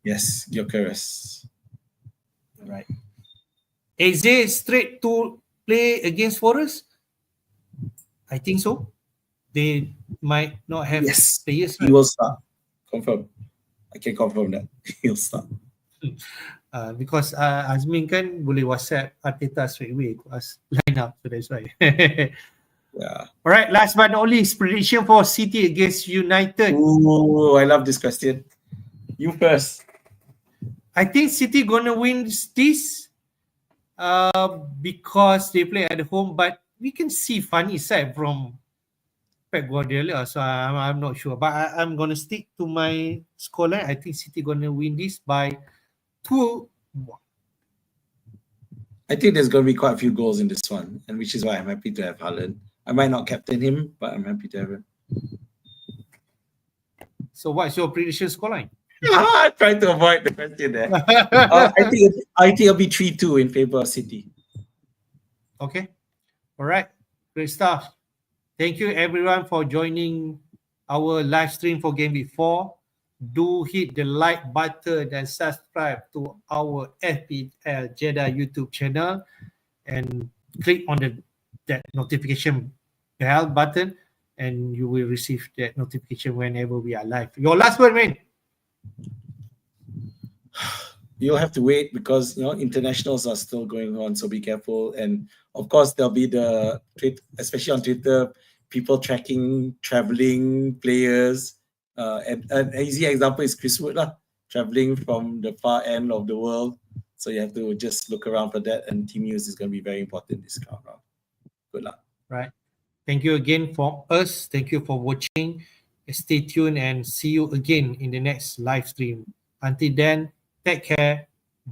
Yes, Gyökeres. Right. Eze straight to play against Forest? I think so. They might not have players. He will start. Confirm. I can confirm that. He'll start. Because Azmin kan boleh WhatsApp Arteta straight away to us line up. So that's why. Yeah. All right. Last but not least, prediction for City against United. Ooh, I love this question. You first. I think City gonna win this because they play at home, but we can see funny side from Pep Guardiola, so I'm not sure. But I'm gonna stick to my scoreline. I think City gonna win this by 2-1. I think there's gonna be quite a few goals in this one, and which is why I'm happy to have Haaland. I might not captain him, but I'm happy to have him. So what's your prediction scoreline? I'm trying to avoid the question there. I think it'll be 3-2 in favor of City. Okay. All right. Great stuff. Thank you everyone for joining our live stream for Gameweek 4. do hit the like button and subscribe to our FPL Jedi YouTube channel and click on that notification bell button and you will receive that notification whenever we are live. Your last word, man. You'll have to wait because internationals are still going on, so be careful. And of course, there'll be the tweet, especially on Twitter, people tracking traveling players. And an easy example is Chris Wood, traveling from the far end of the world. So you have to just look around for that. And team news is going to be very important this round. Good luck. Right. Thank you again for us. Thank you for watching. Stay tuned and see you again in the next live stream. Until then, take care.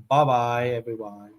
Bye bye, everyone.